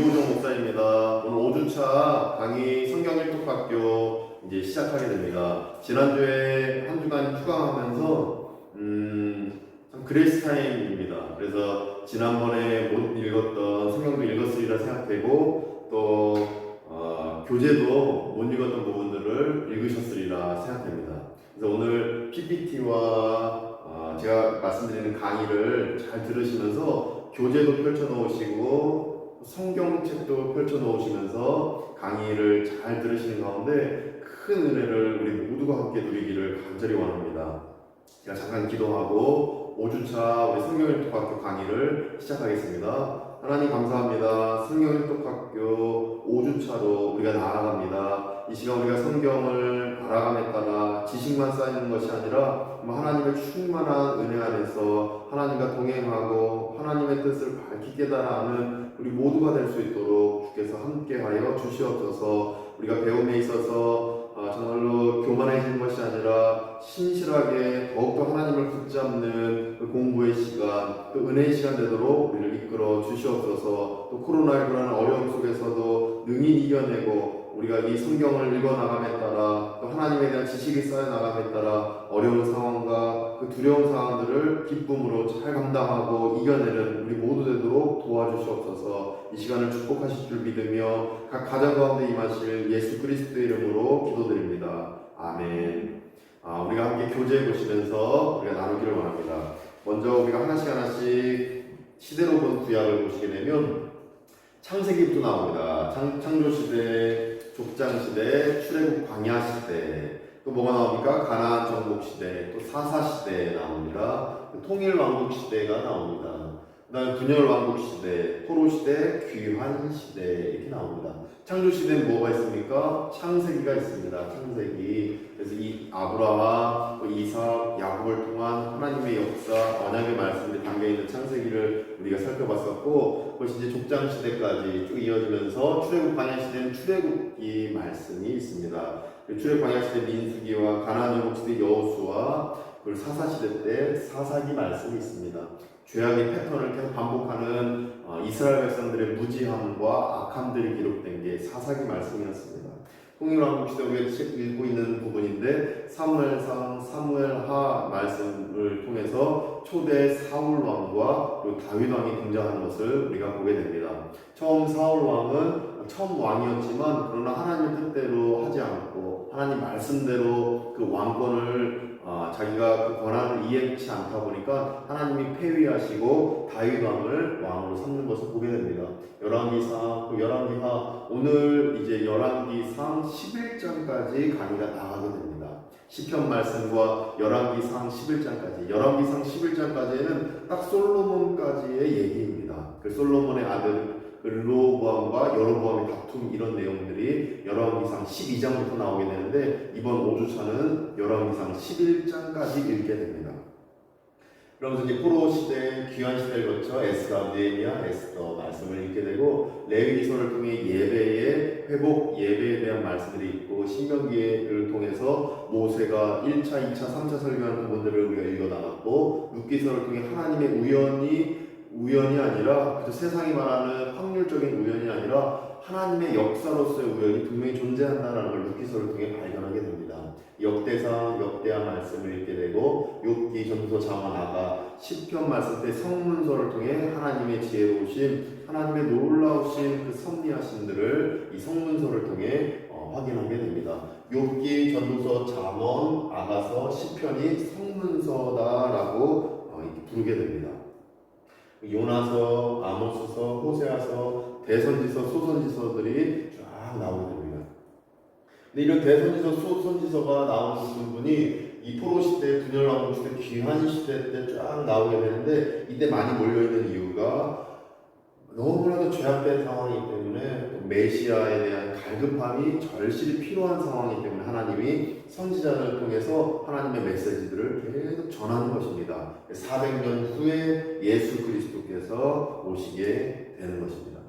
유호정 목사입니다. 오늘 5주차 강의 성경 일독학교 이제 시작하게 됩니다. 지난주에 한 주간 휴강하면서 참 그레이스 타임입니다. 그래서 지난번에 못 읽었던 성경도 읽었으리라 생각되고 또 교재도 못 읽었던 부분들을 읽으셨으리라 생각됩니다. 그래서 오늘 PPT와 제가 말씀드리는 강의를 잘 들으시면서 교재도 펼쳐놓으시고 성경책도 펼쳐놓으시면서 강의를 잘 들으시는 가운데 큰 은혜를 우리 모두가 함께 누리기를 간절히 원합니다. 제가 잠깐 기도하고 5주차 우리 성경일독학교 강의를 시작하겠습니다. 하나님 감사합니다. 성경일독학교 5주차로 우리가 나아갑니다. 이 시간 우리가 성경을 알아감에 따라 지식만 쌓이는 것이 아니라 하나님의 충만한 은혜 안에서 하나님과 동행하고 하나님의 뜻을 밝히 깨달아하는 우리 모두가 될 수 있도록 주께서 함께하여 주시옵소서. 우리가 배움에 있어서 정말로 교만해지는 것이 아니라 신실하게 더욱더 하나님을 붙잡는 그 공부의 시간, 또 은혜의 시간 되도록 우리를 이끌어 주시옵소서. 또 코로나19라는 어려움 속에서도 능히 이겨내고 우리가 이 성경을 읽어나감에 따라 또 하나님에 대한 지식이 쌓여나감에 따라 어려운 상황과 그 두려운 상황들을 기쁨으로 잘 감당하고 이겨내는 우리 모두 되도록 도와주시옵소서. 이 시간을 축복하실 줄 믿으며 각 가정 가운데 임하실 예수 그리스도의 이름으로 기도드립니다. 아멘. 우리가 함께 교재 보시면서 우리가 나누기를 원합니다. 먼저 우리가 하나씩 시대로 본 구약을 보시게 되면 창세기부터 나옵니다. 창조시대, 족장시대, 출애굽 광야시대, 또 뭐가 나옵니까? 가나안 정복시대, 또 사사시대 나옵니다. 통일왕국시대가 나옵니다. 그 다음에 분열왕국시대, 포로시대, 귀환시대 이렇게 나옵니다. 창조시대는 뭐가 있습니까? 창세기가 있습니다. 창세기. 그래서 이 아브라함, 이삭, 야곱을 통한 하나님의 역사, 언약의 말씀들이 담겨있는 창세기를 우리가 살펴봤었고, 그것이 이제 족장시대까지 쭉 이어지면서 출애굽 광야시대는 출애굽기 말씀이 있습니다. 출애굽 광야시대 민수기와 가나안 정복시대 여호수아, 그리고 사사시대 때 사사기 말씀이 있습니다. 죄악의 패턴을 계속 반복하는 이스라엘 백성들의 무지함과 악함들이 기록된 게 사사기 말씀이었습니다. 통일왕국시대 우리가 읽고 있는 부분인데 사무엘상, 사무엘하 말씀을 통해서 초대 사울왕과 그리고 다윗왕이 등장하는 것을 우리가 보게 됩니다. 처음 사울왕은 처음 왕이었지만 그러나 하나님 뜻대로 하지 않고 하나님 말씀대로 그 왕권을 자기가 그 권한을 이행치 않다 보니까 하나님이 폐위하시고 다윗 왕을 왕으로 삼는 것을 보게 됩니다. 열왕기상, 그 열왕기하, 오늘 이제 열왕기상 11장까지 강의가 나가게 됩니다. 시편 말씀과 열왕기상 11장까지, 열왕기상 11장까지는 딱 솔로몬까지의 얘기입니다. 그 솔로몬의 아들 르호보암과 여로보암의 다툼 이런 내용들이 열왕기상 12장부터 나오게 되는데 이번 5주차는 열왕기상 11장까지 읽게 됩니다. 그러면서 이제 포로 시대, 귀환 시대를 거쳐 에스라, 느헤미야, 에스더 말씀을 읽게 되고 레위기서를 통해 예배의 회복, 예배에 대한 말씀들이 있고 신명기를 통해서 모세가 1차, 2차, 3차 설교하는 부분들을 우리가 읽어나갔고 룻기서를 통해 하나님의 우연이 아니라 그저 세상이 말하는 확률적인 우연이 아니라 하나님의 역사로서의 우연이 분명히 존재한다는 걸 룻기서를 통해 발견하게 됩니다. 역대상, 역대하 말씀을 읽게 되고 욥기, 전도서, 잠언, 아가, 시편 말씀 때 성문서를 통해 하나님의 지혜로우심, 하나님의 놀라우신 그 섭리하심들을 이 성문서를 통해 확인하게 됩니다. 욥기, 전도서, 잠언, 아가서, 시편이 성문서다라고 이렇게 부르게 됩니다. 요나서, 아모스서, 호세아서, 대선지서, 소선지서들이 쫙 나오게 됩니다. 근데 이런 대선지서, 소선지서가 나오는 부분이 이 포로시대, 분열왕국시대, 귀환시대 때 쫙 나오게 되는데 이때 많이 몰려있는 이유가 너무나도 죄악된 상황이기 때문에 메시아에 대한 갈급함이 절실히 필요한 상황이기 때문에 하나님이 선지자를 통해서 하나님의 메시지들을 계속 전하는 것입니다. 400년 후에 예수 그리스도께서 오시게 되는 것입니다.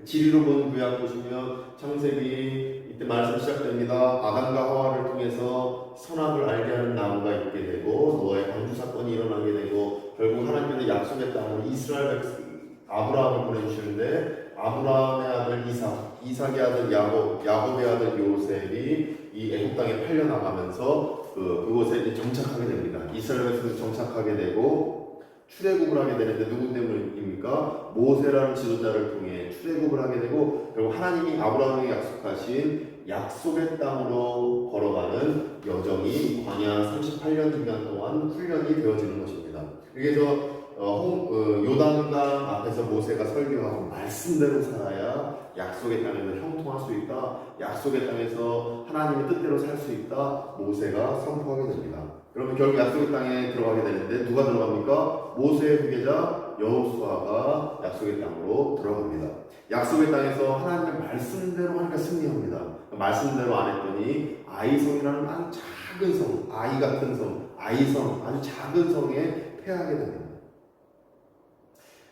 지리로 본 구약 보시면 창세기 이때 말씀 시작됩니다. 아담과 하와를 통해서 선악을 알게 하는 나무가 있게 되고 노아의 방주 사건이 일어나게 되고 결국 하나님께서 약속의 땅으로 이스라엘 백성 아브라함을 보내주시는데 아브라함의 아들 이삭, 이삭의 아들 야곱, 야곱의 아들 요셉이 이 애굽 땅에 팔려 나가면서 그곳에 이제 정착하게 됩니다. 이스라엘에서 정착하게 되고 출애굽을 하게 되는데 누구 때문입니까? 모세라는 지도자를 통해 출애굽을 하게 되고 결국 하나님이 아브라함에게 약속하신 약속의 땅으로 걸어가는 여정이 광야 38년 기간 동안 훈련이 되어지는 것입니다. 그래서 요단강 앞에서 모세가 설교하고 말씀대로 살아야 약속의 땅에서 형통할 수 있다. 약속의 땅에서 하나님의 뜻대로 살 수 있다. 모세가 선포하게 됩니다. 그러면 결국 약속의 땅에 들어가게 되는데 누가 들어갑니까? 모세의 후계자 여호수아가 약속의 땅으로 들어갑니다. 약속의 땅에서 하나님의 말씀대로 하니까 승리합니다. 말씀대로 안 했더니 아이성이라는 아주 작은 성, 아이 같은 성, 아이성, 아주 작은 성에 패하게 됩니다.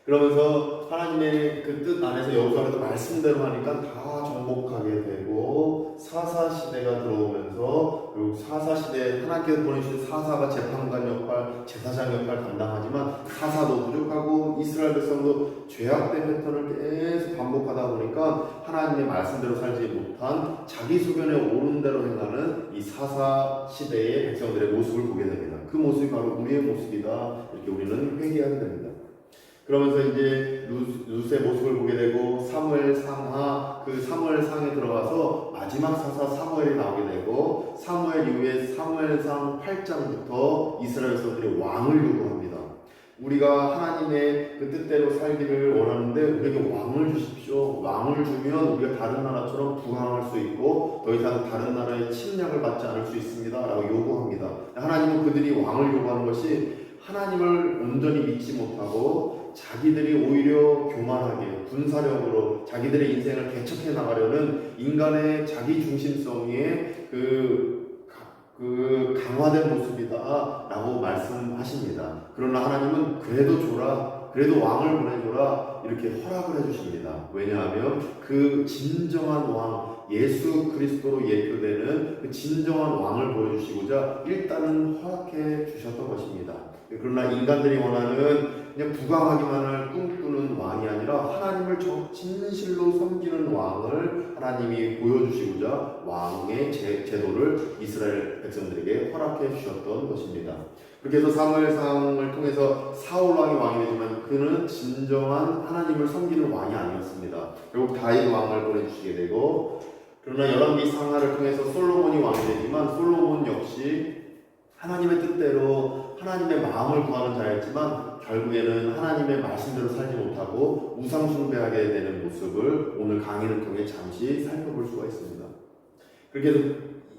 그러면서 하나님의 그 뜻 안에서 여호수아가 말씀대로 하니까 다 정복하게 되고 사사시대가 들어오면서 그리고 사사시대에 하나님께서 보내주신 사사가 재판관 역할, 제사장 역할 담당하지만 사사도 부족하고 이스라엘 백성도 죄악된 패턴을 계속 반복하다 보니까 하나님의 말씀대로 살지 못한 자기 소견에 옳은 대로 행하는 이 사사시대의 백성들의 모습을 보게 됩니다. 그 모습이 바로 우리의 모습이다. 이렇게 우리는 회개하게 됩니다. 그러면서 이제 룻의 모습을 보게 되고 사무엘상하 그 사무엘상에 들어가서 마지막 사사 사무엘이 나오게 되고 사무엘 이후에 사무엘상 8장부터 이스라엘 백성들이 왕을 요구합니다. 우리가 하나님의 그 뜻대로 살기를 원하는데 우리에게 왕을 주십시오. 왕을 주면 우리가 다른 나라처럼 부강할 수 있고 더 이상 다른 나라의 침략을 받지 않을 수 있습니다. 라고 요구합니다. 하나님은 그들이 왕을 요구하는 것이 하나님을 온전히 믿지 못하고 자기들이 오히려 교만하게 군사력으로 자기들의 인생을 개척해 나가려는 인간의 자기 중심성의 그 강화된 모습이다 라고 말씀하십니다. 그러나 하나님은 그래도 줘라, 그래도 왕을 보내줘라 이렇게 허락을 해주십니다. 왜냐하면 그 진정한 왕 예수 그리스도로 예표되는 그 진정한 왕을 보여주시고자 일단은 허락해 주셨던 것입니다. 그러나 인간들이 원하는 그냥 부강하기만 할 꿈꾸는 왕이 아니라 하나님을 진실로 섬기는 왕을 하나님이 보여주시고자 왕의 제도를 이스라엘 백성들에게 허락해 주셨던 것입니다. 그렇게 해서 사무엘상을 통해서 사울 왕이 왕이 되지만 그는 진정한 하나님을 섬기는 왕이 아니었습니다. 결국 다윗 왕을 보내주시게 되고 그러나 열왕기 상하를 통해서 솔로몬이 왕이 되지만 솔로몬 역시 하나님의 뜻대로 하나님의 마음을 구하는 자였지만 결국에는 하나님의 말씀대로 살지 못하고 우상 숭배하게 되는 모습을 오늘 강의를 통해 잠시 살펴볼 수가 있습니다. 그렇게 해서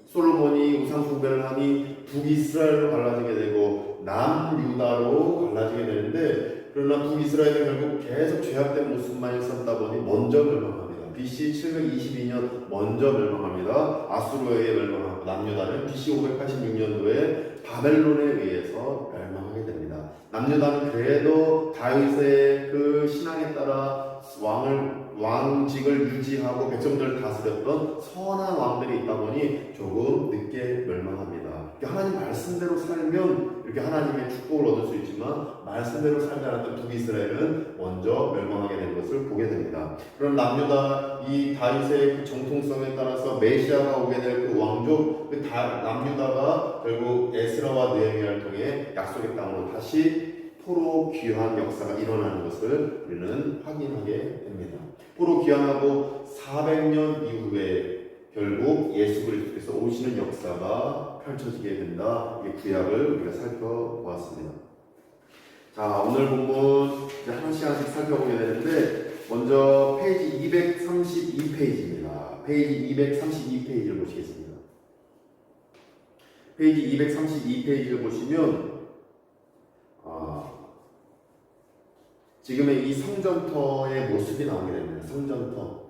솔로몬이 우상 숭배를 하니 북이스라엘로 갈라지게 되고 남유다로 갈라지게 되는데 그러나 북이스라엘은 결국 계속 죄악된 모습만 있었다 보니 먼저 멸망합니다. BC 722년 먼저 멸망합니다. 아수르에 의해 멸망하고 남유다는 BC 586년도에 바벨론에 의해서 멸망하게 됩니다. 남유다는 그래도 다윗의 그 신앙에 따라 왕직을 유지하고 백성들을 다스렸던 선한 왕들이 있다 보니 조금 늦게 멸망합니다. 하나님 말씀대로 살면 이렇게 하나님의 축복을 얻을 수 있지만 말씀대로 살지 않았던 북이스라엘은 먼저 멸망하게 된 것을 보게 됩니다. 그럼 남유다 이 다윗의 그 정통성에 따라서 메시아가 오게 될 그 왕족 남유다가 결국 에스라와 느헤미야를 통해 약속의 땅으로 다시 포로 귀환 역사가 일어나는 것을 우리는 확인하게 됩니다. 포로 귀환하고 400년 이후에 결국 예수 그리스도께서 오시는 역사가 펼쳐지게 된다. 이 구약을 우리가 살펴보았습니다. 자, 오늘 본문 이제 한 시간씩 살펴보게 되는데 먼저 페이지 232페이지입니다. 페이지 232페이지를 보시겠습니다. 페이지 232페이지를 보시면 지금의 이 성전터의 모습이 나오게 됩니다. 성전터.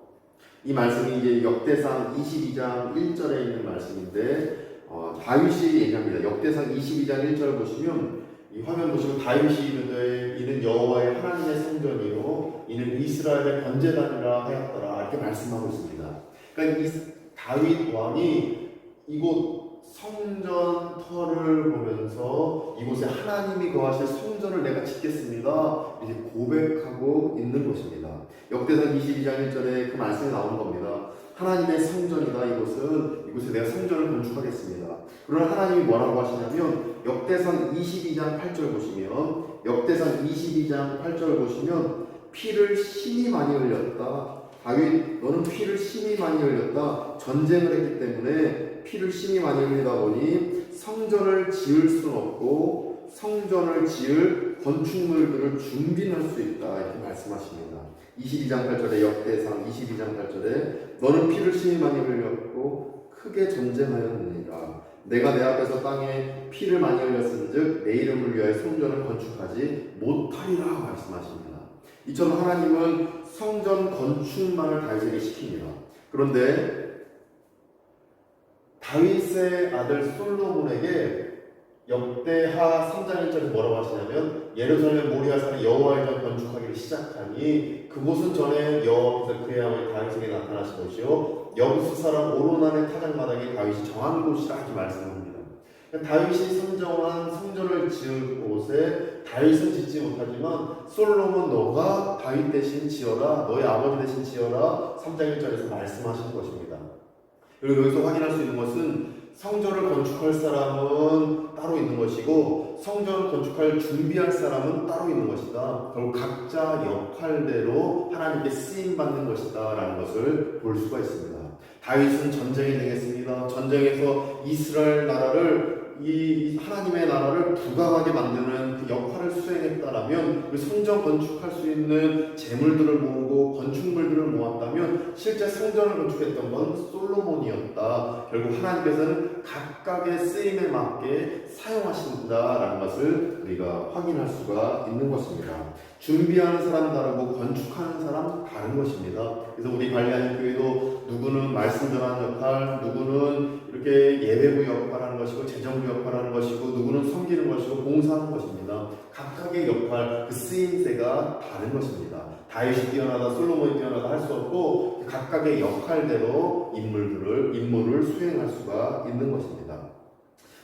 이 말씀이 이제 역대상 22장 1절에 있는 말씀인데 다윗이 얘기합니다. 역대상 22장 1절 보시면 이 화면 보시면 다윗이 이르되 이는 여호와의 하나님의 성전이요 이는 이스라엘의 번제단이라 하였더라 이렇게 말씀하고 있습니다. 그러니까 이 다윗 왕이 이곳 성전터를 보면서 이곳에 하나님이 거하실 성전을 내가 짓겠습니다 이렇게 고백하고 있는 것입니다. 역대상 22장 1절에 그 말씀이 나오는 겁니다. 하나님의 성전이다. 이곳에 내가 성전을 건축하겠습니다. 그러나 하나님이 뭐라고 하시냐면 역대상 22장 8절 보시면 역대상 22장 8절 보시면 피를 심히 많이 흘렸다. 다윗 너는 피를 심히 많이 흘렸다. 전쟁을 했기 때문에 피를 심히 많이 흘리다 보니 성전을 지을 수는 없고 성전을 지을 건축물들을 준비할 수 있다. 이렇게 말씀하십니다. 22장 8절에 역대상 22장 8절에 너는 피를 심히 많이 흘렸고 크게 전쟁하였느니라. 내가 내 앞에서 땅에 피를 많이 흘렸은즉 내 이름을 위하여 성전을 건축하지 못하리라 말씀하십니다. 이처럼 하나님은 성전 건축만을 다윗에게 시킵니다. 그런데 다윗의 아들 솔로몬에게 역대하 3장 1절에 뭐라고 하시냐면 예루살렘 모리아 산에 여호와의 전 건축하기를 시작하니 그곳은 전에 여호와께서 그의 아버지 다윗에게 나타나신 곳이요 여부수 사람 오로난의 타작마당에 다윗이 정한 곳이라 이렇게 말씀합니다. 다윗이 선정한 성전을 지을 곳에 다윗은 짓지 못하지만 솔로몬 너가 다윗 대신 지어라 너의 아버지 대신 지어라 3장 1절에서 말씀하시는 것입니다. 그리고 여기서 확인할 수 있는 것은 성전을 건축할 사람은 따로 있는 것이고 성전을 건축할 준비할 사람은 따로 있는 것이다. 결국 각자 역할대로 하나님께 쓰임받는 것이다 라는 것을 볼 수가 있습니다. 다윗은 전쟁에 능했습니다. 전쟁에서 이스라엘 나라를 이 하나님의 나라를 부강하게 만드는 그 역할을 수행했다라면 그 성전 건축할 수 있는 재물들을 모으고 건축물들을 모았다면 실제 성전을 건축했던 건 솔로몬이었다. 결국 하나님께서는 각각의 쓰임에 맞게 사용하신다라는 것을 우리가 확인할 수가 있는 것입니다. 준비하는 사람 다르고 건축하는 사람 다른 것입니다. 그래서 우리 관리하는 교회도 누구는 말씀 전하는 역할, 누구는 이렇게 예배부 역할하는 것이고 재정부 역할하는 것이고 누구는 섬기는 것이고 봉사하는 것입니다. 각각의 역할, 그 쓰임새가 다른 것입니다. 다윗이 뛰어나다, 솔로몬이 뛰어나다 할 수 없고 각각의 역할대로 임무를 수행할 수가 있는 것입니다.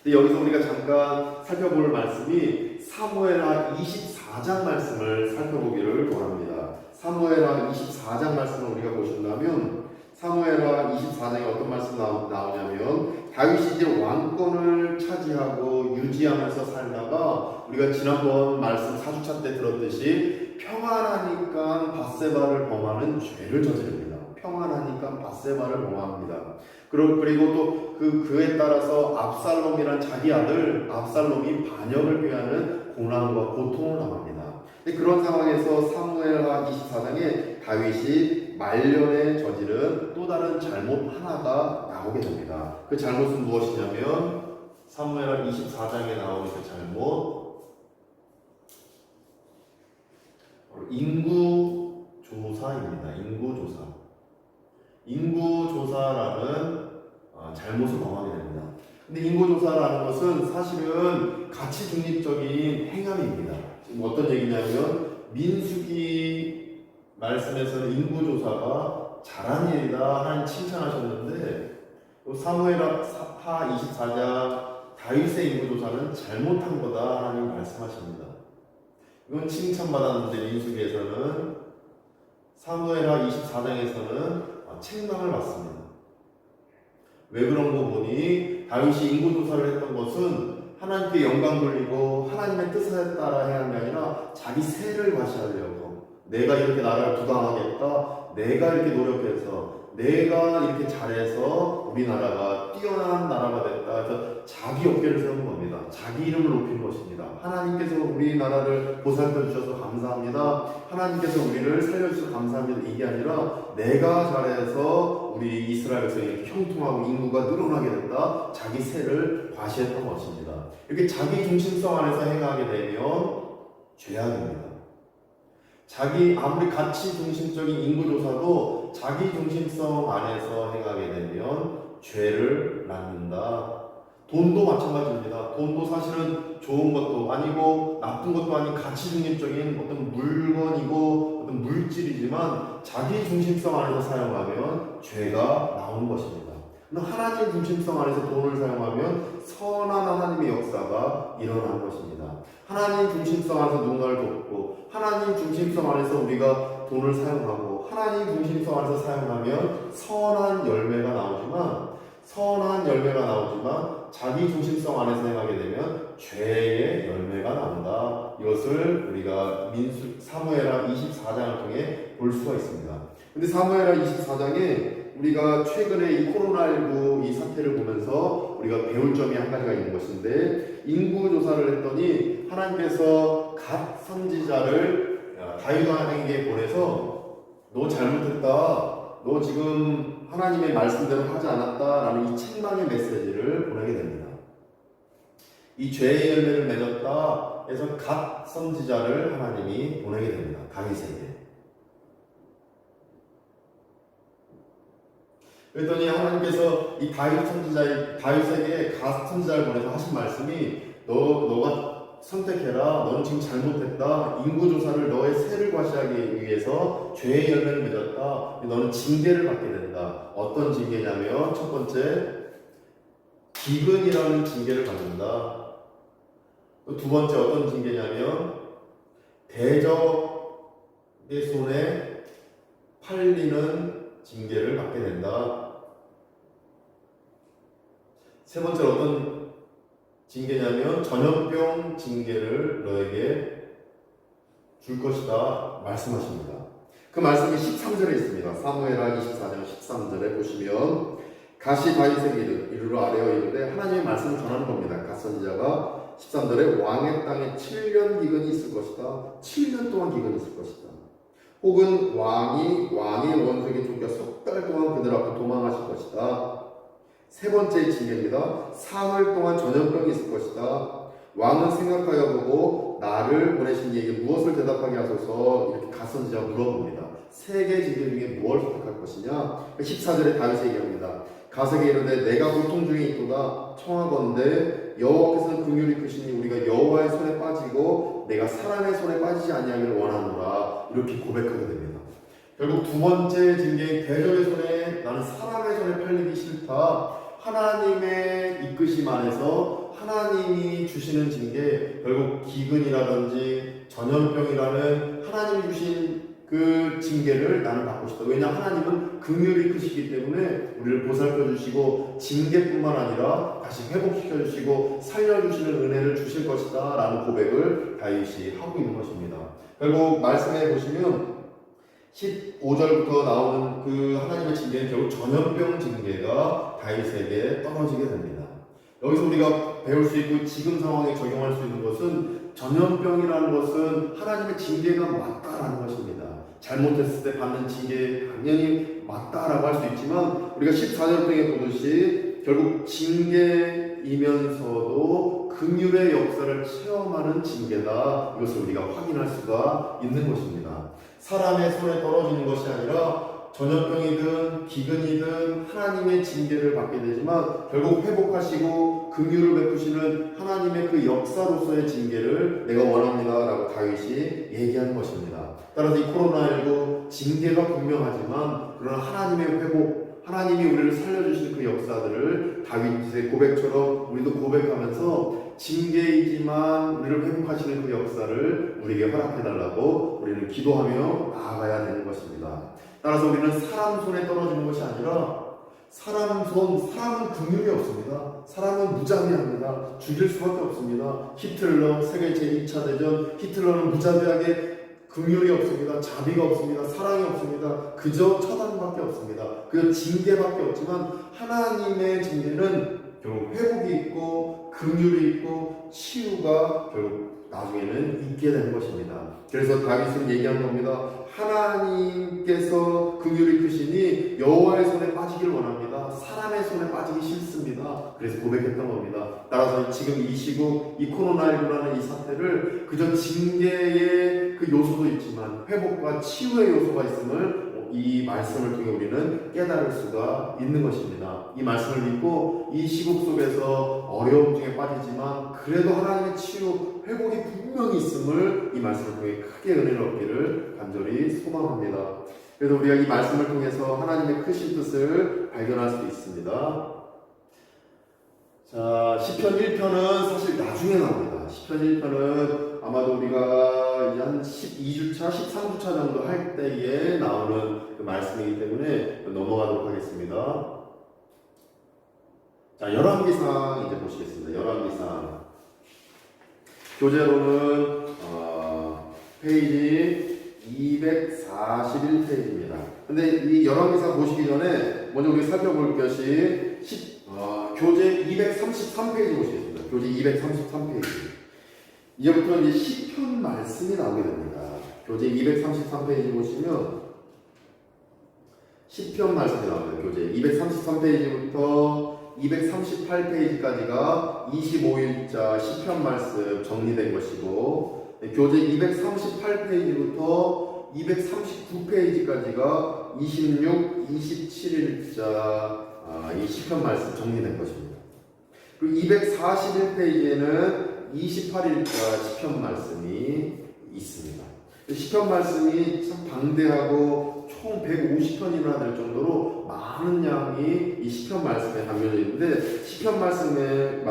근데 여기서 우리가 잠깐 살펴볼 말씀이 사무엘하 24장 말씀을 살펴보기를 원합니다. 사무엘하 24장 말씀을 우리가 보신다면 사무엘하 24장에 어떤 말씀이 나오냐면 다윗이 이제 왕권을 차지하고 유지하면서 살다가 우리가 지난번 말씀 4주차 때 들었듯이 평안하니까 밧세바를 범하는 죄를 저지릅니다. 평안하니까 밧세바를 범합니다. 그리고 또 그에 따라서 압살롬이란 자기 아들 압살롬이 반역을 피하는 고난과 고통을 당합니다. 그런 상황에서 사무엘하 24장에 다윗이 말년에 저지른 또 다른 잘못 하나가 나오게 됩니다. 그 잘못은 무엇이냐면 사무엘하 24장에 나오는 그 잘못 인구조사입니다. 인구조사라는 잘못을 범하게 됩니다. 근데 인구조사라는 것은 사실은 가치 중립적인 행함입니다. 지금 어떤 얘기냐면 민수기 말씀에서는 인구조사가 잘한 일이다 하나님 칭찬하셨는데 사무엘하 24장 다윗의 인구조사는 잘못한 거다 하나님 말씀하십니다. 이건 칭찬받았는데 민수기에서는 사무엘하 24장에서는 책망을 받습니다. 왜 그런 거 보니 다윗이 인구조사를 했던 것은 하나님께 영광 돌리고 하나님의 뜻에 따라 해야 하는 게 아니라 자기 세를 과시하려고 내가 이렇게 나라를 부강하겠다 내가 이렇게 노력해서 내가 이렇게 잘해서 우리나라가 뛰어난 나라가 됐다 그래서 자기 어깨를 세우는 겁니다. 자기 이름을 높이는 것입니다. 하나님께서 우리나라를 보살펴 주셔서 감사합니다. 하나님께서 우리를 살려주셔서 감사합니다. 이게 아니라 내가 잘해서 우리 이스라엘 백성이 형통하고 인구가 늘어나게 됐다. 자기 세를 과시했던 것입니다. 이렇게 자기 중심성 안에서 행하게 되면 죄악입니다. 자기 아무리 가치 중심적인 인구조사도 자기 중심성 안에서 행하게 되면 죄를 낳는다. 돈도 마찬가지입니다. 돈도 사실은 좋은 것도 아니고 나쁜 것도 아닌 가치 중립적인 어떤 물건이고 어떤 물질이지만 자기 중심성 안에서 사용하면 죄가 나오는 것입니다. 하나님 중심성 안에서 돈을 사용하면 선한 하나님의 역사가 일어나는 것입니다. 하나님 중심성 안에서 누군가를 돕고 하나님 중심성 안에서 우리가 돈을 사용하고 하나님 중심성 안에서 사용하면 선한 열매가 나오지만 자기 중심성 안에서 행하게 되면 죄의 열매가 나온다. 이것을 우리가 사무엘하 24장을 통해 볼 수가 있습니다. 근데 사무엘하 24장에 우리가 최근에 이 코로나19 이 사태를 보면서 우리가 배울 점이 한 가지가 있는 것인데, 인구 조사를 했더니 하나님께서 갓 선지자를 다윗 왕에게 보내서 너 잘못했다, 너 지금 하나님의 말씀대로 하지 않았다라는 이 책망의 메시지를 보내게 됩니다. 이 죄의 열매를 맺었다 해서 갓 선지자를 하나님이 보내게 됩니다. 다윗에게. 그랬더니 하나님께서 이 다윗에게 갓 선지자를 보내서 하신 말씀이 너가 선택해라. 너는 지금 잘못했다. 인구조사를 너의 세를 과시하기 위해서 죄의 열매를 맺었다. 너는 징계를 받게 된다. 어떤 징계냐면 첫 번째, 기근이라는 징계를 받는다. 두 번째 어떤 징계냐면 대적의 손에 팔리는 징계를 받게 된다. 세 번째 어떤 징계냐면 전염병 징계를 너에게 줄 것이다 말씀하십니다. 그 말씀이 13절에 있습니다. 사무엘하 24장 13절에 보시면 갓이 다윗에게 이르러 아뢰어 이르되 하나님의 말씀을 전하는 겁니다. 갓 선지자가 13절에 왕의 땅에 7년 기근이 있을 것이다. 7년 동안 기근이 있을 것이다. 혹은 왕의 원수에게 쫓겨 석 달 동안 그들 앞에 도망하실 것이다. 세 번째 징계입니다. 사흘 동안 전염병이 있을 것이다. 왕은 생각하여 보고 나를 보내신 이에게 무엇을 대답하게 하소서. 이렇게 갓 선지자가 물어봅니다. 세 개의 징계 중에 무엇을 선택할 것이냐. 14절에 다윗이 얘기합니다. 갓에게 이르되 내가 고통 중에 있도다. 청하건대 여호와께서는 긍휼이 크시니 우리가 여호와의 손에 빠지고 내가 사람의 손에 빠지지 아니하기를 원하노라. 이렇게 고백하게 됩니다. 결국 두 번째 징계인 대적의 손에, 나는 사람의 손에 팔리기 싫다. 하나님의 이끄심 안에서 하나님이 주시는 징계, 결국 기근이라든지 전염병이라는 하나님이 주신 그 징계를 나는 받고 싶다. 왜냐, 하나님은 긍휼이 크시기 때문에 우리를 보살펴 주시고 징계뿐만 아니라 다시 회복시켜 주시고 살려주시는 은혜를 주실 것이다 라는 고백을 다윗이 하고 있는 것입니다. 결국 말씀해 보시면 15절부터 나오는 그 하나님의 징계는 결국 전염병 징계가 다윗에게 떨어지게 됩니다. 여기서 우리가 배울 수 있고 지금 상황에 적용할 수 있는 것은, 전염병이라는 것은 하나님의 징계가 맞다라는 것입니다. 잘못했을 때 받는 징계 당연히 맞다라고 할 수 있지만, 우리가 14절 통해 보듯이 결국 징계이면서도 긍휼의 역사를 체험하는 징계다. 이것을 우리가 확인할 수가 있는 것입니다. 사람의 손에 떨어지는 것이 아니라 전염병이든 기근이든 하나님의 징계를 받게 되지만 결국 회복하시고 긍휼을 베푸시는 하나님의 그 역사로서의 징계를 내가 원합니다 라고 다윗이 얘기하는 것입니다. 따라서 이 코로나19 징계가 분명하지만 그러나 하나님의 회복, 하나님이 우리를 살려주신 그 역사들을 다윗의 고백처럼 우리도 고백하면서 징계이지만 우리를 회복하시는 그 역사를 우리에게 허락해달라고 우리는 기도하며 나아가야 되는 것입니다. 따라서 우리는 사람 손에 떨어지는 것이 아니라 사람은 긍휼이 없습니다. 사람은 무자비합니다. 죽일 수밖에 없습니다. 히틀러, 세계 제2차 대전, 히틀러는 무자비하게 긍휼이 없습니다. 자비가 없습니다. 사랑이 없습니다. 그저 처단밖에 없습니다. 그저 징계밖에 없지만 하나님의 징계는 결국 회복이 있고 긍휼이 있고 치유가 결국 나중에는 있게 되는 것입니다. 그래서 다윗은 얘기한 겁니다. 하나님께서 긍휼이 크시니 여호와의 손에 빠지길 원합니다. 사람의 손에 빠지기 싫습니다. 그래서 고백했던 겁니다. 따라서 지금 이 시국, 이 코로나19라는 이 사태를 그저 징계의 그 요소도 있지만 회복과 치유의 요소가 있음을 이 말씀을 통해 우리는 깨달을 수가 있는 것입니다. 이 말씀을 믿고 이 시국 속에서 어려움 중에 빠지지만 그래도 하나님의 치유, 회복이 분명히 있음을 이 말씀을 통해 크게 은혜를 얻기를 간절히 소망합니다. 그래서 우리가 이 말씀을 통해서 하나님의 크신 뜻을 발견할 수 있습니다. 자, 시편 1편은 사실 나중에 나옵니다. 시편 1편은 아마도 우리가 이제 한 12주차, 13주차 정도 할 때에 나오는 그 말씀이기 때문에 넘어가도록 하겠습니다. 자, 열왕기상 이제 보시겠습니다. 열왕기상 교재로는 페이지 241페이지입니다. 근데 이 열왕기상 보시기 전에 먼저 우리 살펴볼 것이 교재 233페이지 보시겠습니다. 교재 233페이지. 이제부터 이제 시편 말씀이 나오게 됩니다. 교재 233페이지 보시면 시편 말씀이 나옵니다. 교재 233페이지부터 238페이지까지가 25일자 시편 말씀 정리된 것이고, 교재 238페이지부터 239페이지까지가 26, 27일자 이 시편 말씀 정리된 것입니다. 그리고 241페이지에는 28일자 시편 말씀이 있습니다. 시편 말씀이 참 방대하고 총 150편이나 될 정도로 많은 양이 이 시편 말씀에 담겨져 있는데, 시편 말씀을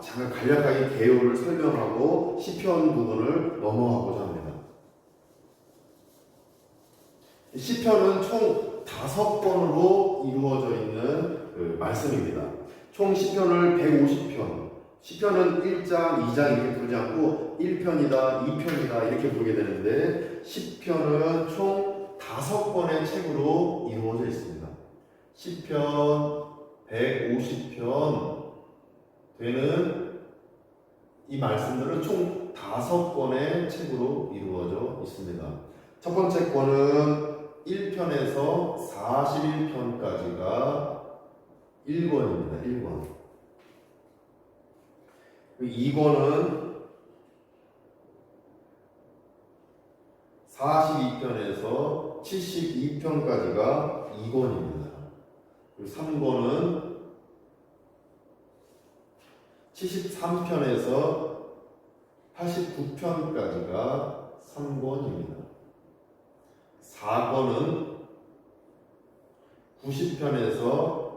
잠깐 간략하게 개요를 설명하고 시편 부분을 넘어가고자 합니다. 시편은 총 5권으로 이루어져 있는 그 말씀입니다. 총 시편을 150편, 시편은 1장, 2장 이렇게 부르지 않고 1편이다, 2편이다 이렇게 부르게 되는데, 시편은 총 5권의 책으로 이루어져 있습니다. 시편 150편 되는 이 말씀들은 총 5권의 책으로 이루어져 있습니다. 첫 번째 권은 1편에서 41편까지가 1권입니다. 1권. 2권은 42편에서 72편까지가 2권입니다. 그리고 3권은 73편에서 89편까지가 3권입니다. 4권은 90편에서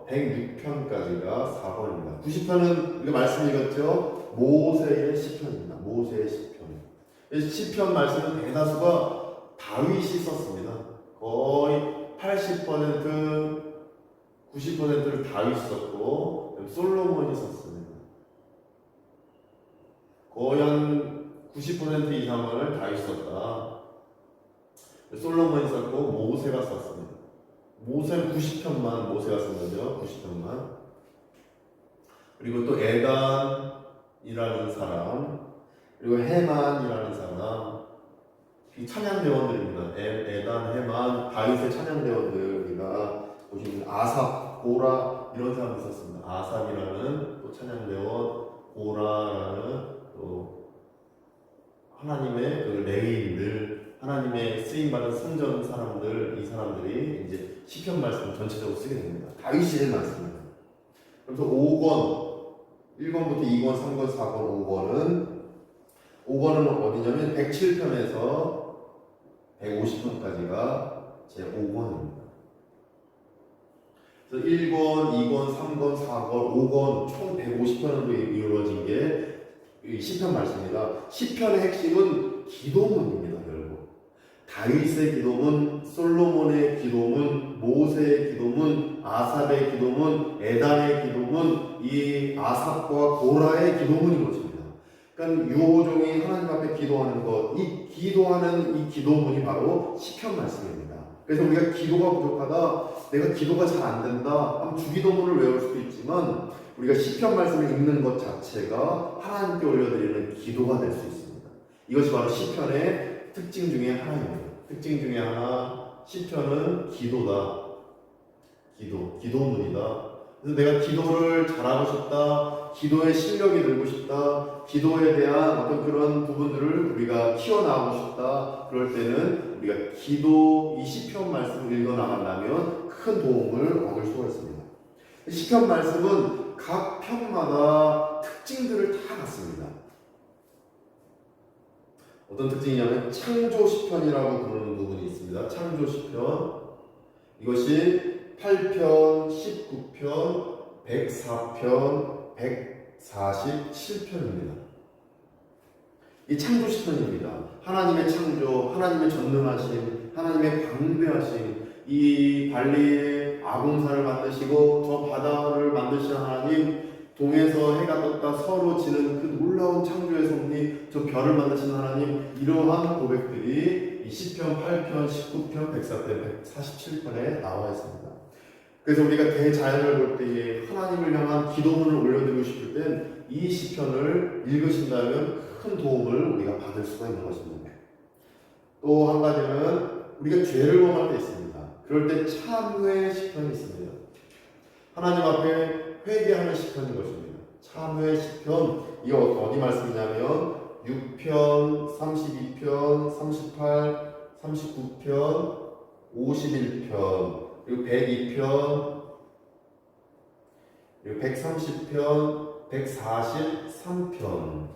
106편까지가 4권입니다. 90편은 우리가 말씀 읽었죠? 모세의 시편입니다. 모세의 시편. 시편 말씀은 대다수가 다윗이 썼습니다. 거의 80%, 90%를 다윗이 썼고 솔로몬이 썼습니다. 거의 한 90% 이상을 다윗이 썼다. 솔로몬이 썼고 모세가 썼습니다. 모세는 90편만 모세가 쓴 거죠. 90편만. 그리고 또 에단이라는 사람, 그리고 헤만이라는 사람, 이 찬양대원들입니다. 에단, 헤만, 다윗의 찬양대원들입니다. 보시면 아삽, 고라 이런 사람도 있었습니다. 아삽이라는 또 찬양대원, 고라라는 또 하나님의 그 레위인들, 하나님의 쓰임받은 성전 사람들, 이 사람들이 이제 시편 말씀을 전체적으로 쓰게 됩니다. 다윗의 말씀입니다. 그래서 5권, 1권부터 2권, 3권, 4권, 5권은 어디냐면 107편에서 150편까지가 제 5권입니다. 그래서 1권, 2권, 3권, 4권, 5권 총 150편으로 이루어진 게 시편 말씀입니다. 시편의 핵심은 기도문입니다. 결국 다윗의 기도문, 솔로몬의 기도문, 모세의 기도문, 아삽의 기도문, 에단의 기도문, 이 아삽과 고라의 기도문인 것입니다. 그러니까 유호종이 하나님 앞에 기도하는 것, 이 기도하는 이 기도문이 바로 시편 말씀입니다. 그래서 우리가 기도가 부족하다, 내가 기도가 잘 안 된다 하면 주기도문을 외울 수도 있지만, 우리가 시편 말씀을 읽는 것 자체가 하나님께 올려드리는 기도가 될 수 있습니다. 이것이 바로 시편의 특징 중에 하나입니다. 특징 중에 하나, 시편은 기도다. 기도문이다. 그래서 내가 기도를 잘하고 싶다, 기도의 실력이 늘고 싶다, 기도에 대한 어떤 그런 부분들을 우리가 키워나가고 싶다, 그럴 때는 우리가 이 시편 말씀을 읽어나간다면 큰 도움을 얻을 수가 있습니다. 시편 말씀은 각 편마다 특징들을 다 갖습니다. 어떤 특징이냐면 창조 시편이라고 부르는 부분이 있습니다. 창조 시편, 이것이 8편, 19편, 104편, 147편입니다. 이 창조 시편입니다. 하나님의 창조, 하나님의 전능하심, 하나님의 방대하심, 이 발리의 아공산을 만드시고 저 바다를 만드신 하나님, 동에서 해가 떴다 서로 지는 그 놀라운 창조의 섭리, 저 별을 만드신 하나님, 이러한 고백들이 이 시편 8편, 19편, 104편, 147편에 나와 있습니다. 그래서 우리가 대자연을 볼 때에 하나님을 향한 기도문을 올려드리고 싶을 땐 이 시편을 읽으신다면 큰 도움을 우리가 받을 수가 있는 것입니다. 또 한 가지는 우리가 죄를 범할 때 있습니다. 그럴 때 참회 시편이 있습니다. 하나님 앞에 회개하는 시편인 것입니다. 참회 시편, 이거 어디 말씀이냐면 6편, 32편, 38, 39편, 51편, 그리고 102편, 그리고 130편, 143편.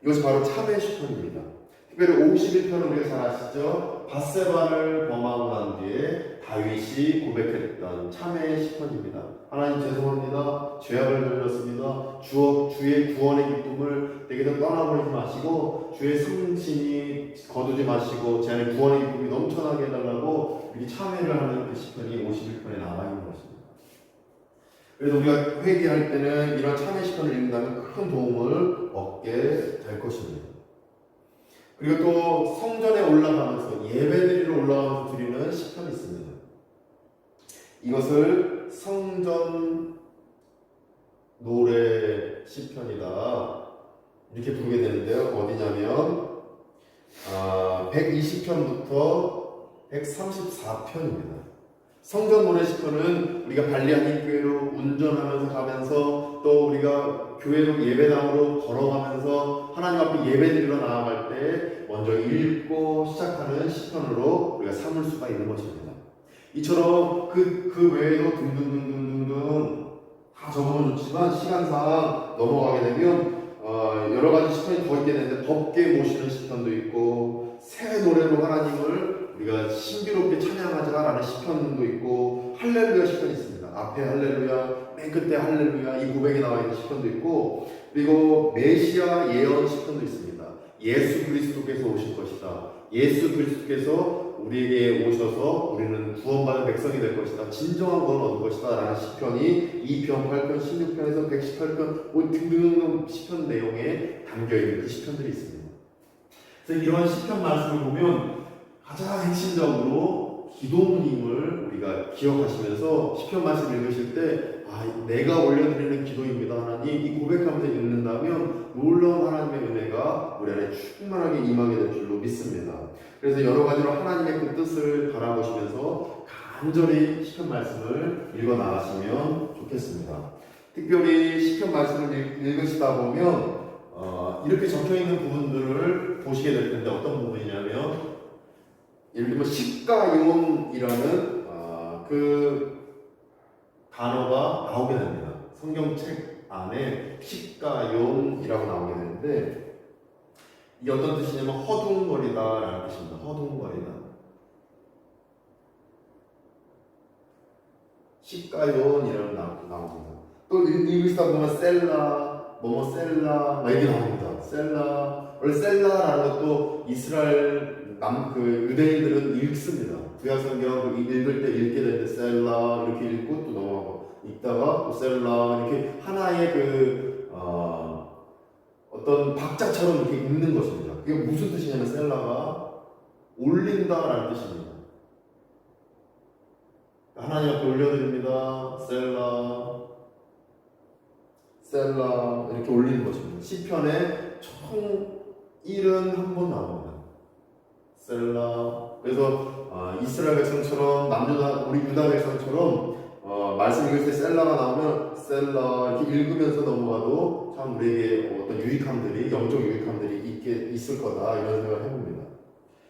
이것이 바로 참회 시편입니다. 특별히 51편은 우리가 잘 아시죠? 밧세바를 범하고 난 뒤에 다윗이 고백했던 참회 시편입니다. 하나님 죄송합니다. 죄악을 저질렀습니다. 주의 구원의 기쁨을 내게서 떠나버리지 마시고 주의 성신이 거두지 마시고 제 안에 구원의 기쁨이 넘쳐나게 해달라고 이렇게 참회를 하는 그 시편이 51편에 나와 있는 것입니다. 그래서 우리가 회개할 때는 이런 참회 시편을 읽는다면 큰 도움을 얻게 될 것입니다. 그리고 또 성전에 올라가면서 예배드리러 올라가면서 드리는 시편이 있습니다. 이것을 성전 노래 시편이다 이렇게 부르게 되는데요. 어디냐면 120편부터 134편입니다. 성전 노래 시편은 우리가 발리 한인교회로 운전하면서 가면서 또 우리가 교회로 예배당으로 걸어가면서 하나님 앞에 예배드리러 나아갈 때 먼저 읽고 시작하는 시편으로 우리가 삼을 수가 있는 것입니다. 이처럼 그 외에도 등등등등등등 다 적으면 좋지만 시간상 넘어가게 되면 여러 가지 시편이 더 있게 되는데 덥게 모시는 시편도 있고 새 노래로 하나님을 우리가 신비롭게 찬양하자라는 시편도 있고 할렐루야 시편이 있습니다. 앞에 할렐루야, 맨 끝에 할렐루야 이 고백이 나와 있는 시편도 있고 그리고 메시아 예언 시편도 있습니다. 예수 그리스도께서 오실 것이다. 예수 그리스도께서 우리에게 오셔서 우리는 구원받은 백성이 될 것이다. 진정한 구원을 얻을 것이다 라는 시편이 2편, 8편, 16편에서 118편 등등등 시편 내용에 담겨있는 그 시편들이 있습니다. 그래서 이러한 시편 말씀을 보면 가장 핵심적으로 기도문임을 우리가 기억하시면서 시편 말씀 읽으실 때 내가 올려드리는 기도입니다. 하나님 이 고백하면서 읽는다면 놀라운 하나님의 은혜가 우리 안에 충만하게 임하게 될 줄로 믿습니다. 그래서 여러 가지로 하나님의 그 뜻을 바라보시면서 간절히 시편 말씀을 읽어 나가시면 좋겠습니다. 특별히 시편 말씀을 읽으시다 보면 이렇게 적혀 있는 부분들을 보시게 될 텐데 어떤 부분이냐면 예를 들면 식가용이라는 그 단어가 나오게 됩니다. 성경책 안에 식가용이라고 나오게 되는데 이게 어떤 뜻이냐면 허둥거리다라는 뜻입니다. 허둥거리다. 식가용이라고 나옵니다. 또 읽으시다 보면 셀라, 뭐뭐 셀라 이렇게 나옵니다. 셀라. 원래 셀라라는 것도 이스라엘 유대인들은 읽습니다. 구약성경 읽을 때 읽게 될 때 셀라 이렇게 읽고 또 넘어가고 읽다가 또 셀라 이렇게 하나의 어떤 박자처럼 이렇게 읽는 것입니다. 그게 무슨 뜻이냐면 셀라가 올린다라는 뜻입니다. 하나님 앞에 올려드립니다. 셀라 이렇게 올리는 것입니다. 시편에 총 71번 나옵니다. 셀라. 그래서 이스라엘 백성처럼 우리 유다 백성처럼 말씀 읽을 때 셀라가 나오면 셀라 이렇게 읽으면서 넘어가도 참 우리에게 어떤 영적 유익함들이 있을 거다 이런 생각을 해봅니다.